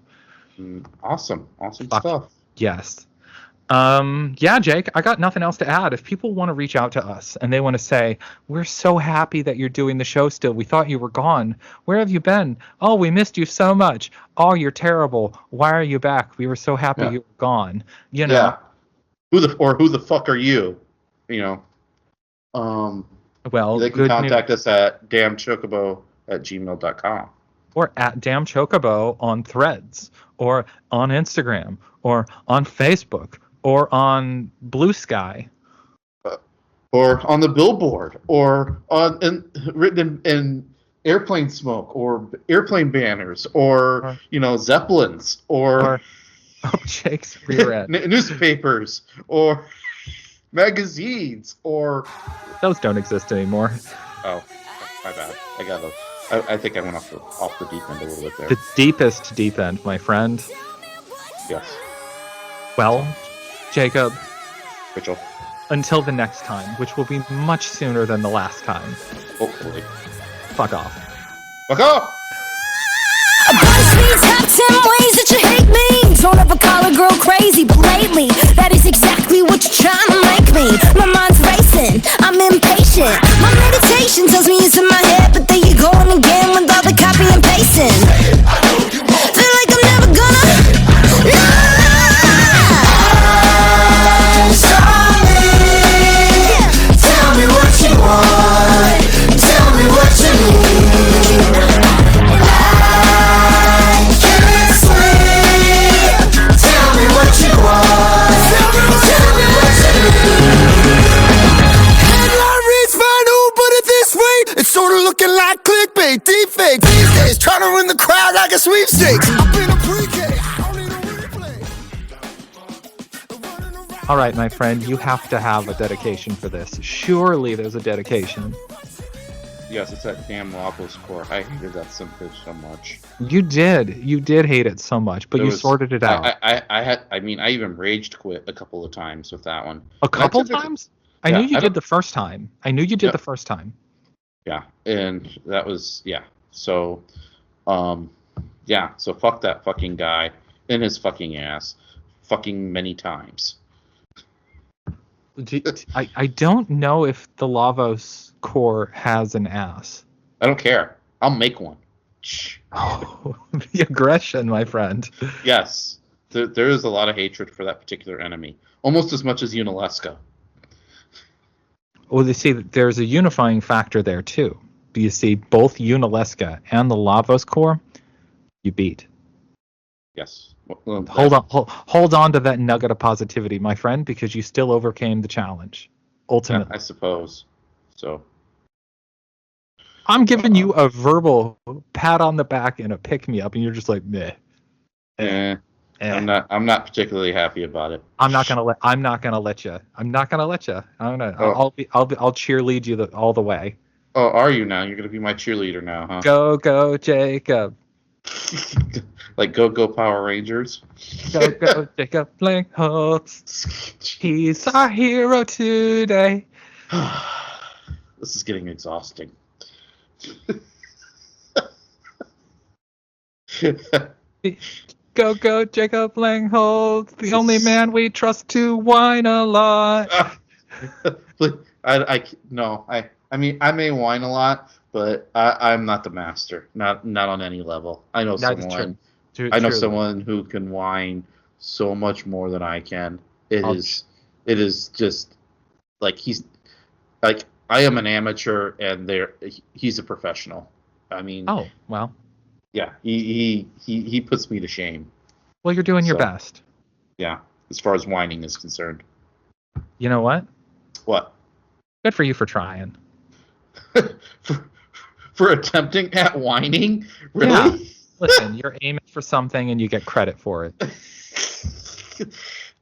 S2: Awesome
S1: fuck
S2: stuff.
S1: yes. Yeah, Jake, I got nothing else to add. If people want to reach out to us and they want to say, we're so happy that you're doing the show still. We thought you were gone. Where have you been? Oh, we missed you so much. Oh, you're terrible. Why are you back? We were so happy you were gone. You know.
S2: Yeah. Who the fuck are you?
S1: Well,
S2: They can
S1: good
S2: contact
S1: news.
S2: us at damnchocobo@gmail.com.
S1: Or at Damn Chocobo on Threads, or on Instagram, or on Facebook, or on Blue Sky.
S2: Or on the billboard, or written in airplane smoke, or airplane banners, or zeppelins, or
S1: Jake's rear end.
S2: newspapers, or magazines, or
S1: Those don't exist anymore.
S2: oh, my bad. I think I went off the deep end a little bit there.
S1: The deepest deep end, my friend.
S2: Yes.
S1: Well, Jacob,
S2: Rachel.
S1: until the next time, which will be much sooner than the last time.
S2: Hopefully.
S1: Fuck off.
S2: Fuck off!
S3: BuzzFeed's top 10 ways that you hate me. Don't ever call a girl crazy, but lately, that is exactly what you're trying to make me. My mind's racing, I'm impatient. My meditation tells me it's in my head, but there you go again with all the copy and pasting. Feel like I'm never gonna. I'm sorry. Tell me what you want. Tell me what you need.
S4: Sorta looking like clickbait, deepfake these days, trying to win the crowd like a sweepstakes. I've been a pre-K, I don't need a replay.
S1: All right, my friend, you have to have a dedication for this. Surely there's a dedication.
S2: Yes, it's that damn Lavos core. I hated that bitch so much.
S1: You did hate it so much, but you sorted it out.
S2: I even raged quit a couple of times with that one.
S1: A couple times? I knew you did the first time. The first time.
S2: Yeah, and that was So, so fuck that fucking guy in his fucking ass, fucking many times.
S1: I don't know if the Lavos core has an ass.
S2: I don't care. I'll make one.
S1: Oh, the aggression, my friend.
S2: Yes, there is a lot of hatred for that particular enemy, almost as much as Unalesca.
S1: Well, you see, there's a unifying factor there too. You see, both Unalesca and the Lavos core, you beat.
S2: Yes.
S1: Hold on to that nugget of positivity, my friend, because you still overcame the challenge. Ultimately,
S2: I suppose. So.
S1: I'm giving you a verbal pat on the back and a pick me up, and you're just like, meh.
S2: I'm not particularly happy about it.
S1: I'm not gonna let you. I'll cheerlead you all the way.
S2: Oh, are you now? You're gonna be my cheerleader now, huh?
S1: Go, Jacob.
S2: Like go Power Rangers.
S1: Go, Jacob Blankholtz. He's our hero today.
S2: This is getting exhausting.
S1: Go, Jacob Langholz, the only man we trust to whine a lot.
S2: I may whine a lot, but I'm not the master. Not on any level. I know someone. I know someone who can whine so much more than I can. It is just like I am an amateur and he's a professional. I mean.
S1: Oh, well.
S2: Yeah, he puts me to shame.
S1: Well, you're doing your best.
S2: Yeah, as far as whining is concerned.
S1: You know what?
S2: What?
S1: Good for you for trying.
S2: for attempting at whining? Really?
S1: Yeah. Listen, you're aiming for something and you get credit for it.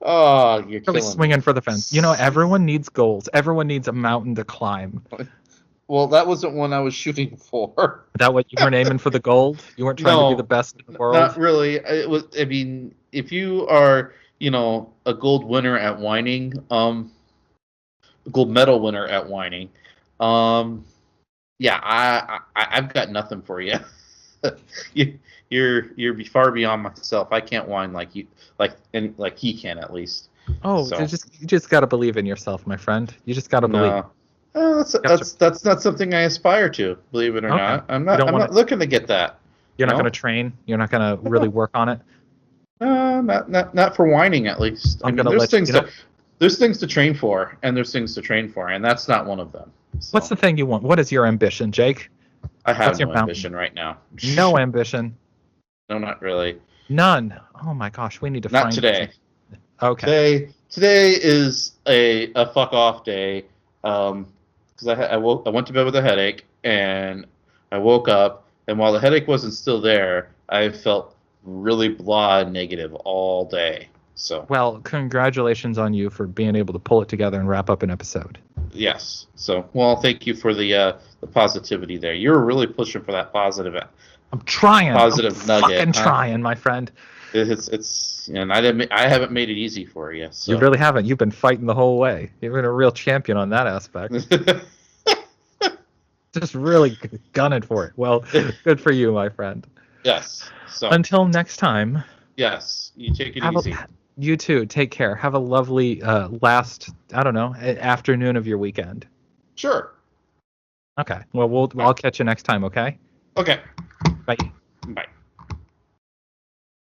S2: Oh, you're
S1: Really
S2: killing
S1: swinging
S2: me.
S1: for the fence. You know, everyone needs goals. Everyone needs a mountain to climb.
S2: Well, that wasn't one I was shooting for.
S1: Is that what you weren't aiming for the gold? You weren't trying to be the best in the world?
S2: Not really. It was. I mean, if you are, a gold winner at whining, gold medal winner at whining, yeah, I've got nothing for you. You're far beyond myself. I can't whine like you, like he can at least.
S1: Oh,
S2: So.
S1: you just gotta believe in yourself, my friend. You just gotta believe.
S2: No. That's not something I aspire to, believe it or
S1: Okay.
S2: not. I'm
S1: You don't wanna-
S2: not looking to get that.
S1: You're not
S2: No.
S1: gonna train. You're not gonna really work on it.
S2: Not for whining at least.
S1: I'm gonna
S2: there's
S1: let you-
S2: things
S1: you know-
S2: there's things to train for, and there's things to train for, and that's not one of them. So,
S1: What's the thing you want? What is your ambition, Jake?
S2: I have
S1: what's your
S2: no
S1: mountain?
S2: ambition right now.
S1: No ambition.
S2: No, not really.
S1: None. Oh my gosh, we need to
S2: Not
S1: find
S2: today.
S1: Okay.
S2: Today is a fuck off day. Because I went to bed with a headache, and I woke up, and while the headache wasn't still there, I felt really blah and negative all day. So
S1: Well, congratulations on you for being able to pull it together and wrap up an episode.
S2: yes. So thank you for the positivity there. You're really pushing for that positive.
S1: I'm trying.
S2: Positive
S1: I'm
S2: nugget,
S1: fucking
S2: huh?
S1: trying, my friend.
S2: It's and I haven't made it easy for you. So.
S1: You really haven't. You've been fighting the whole way. You've been a real champion on that aspect. Just really gunning for it. Well, good for you, my friend.
S2: Yes. So
S1: Until next time.
S2: yes, you take it
S1: Have
S2: easy.
S1: You too. Take care. Have a lovely last, afternoon of your weekend.
S2: Sure.
S1: Okay. Well, I'll catch you next time, okay?
S2: Okay.
S1: Bye.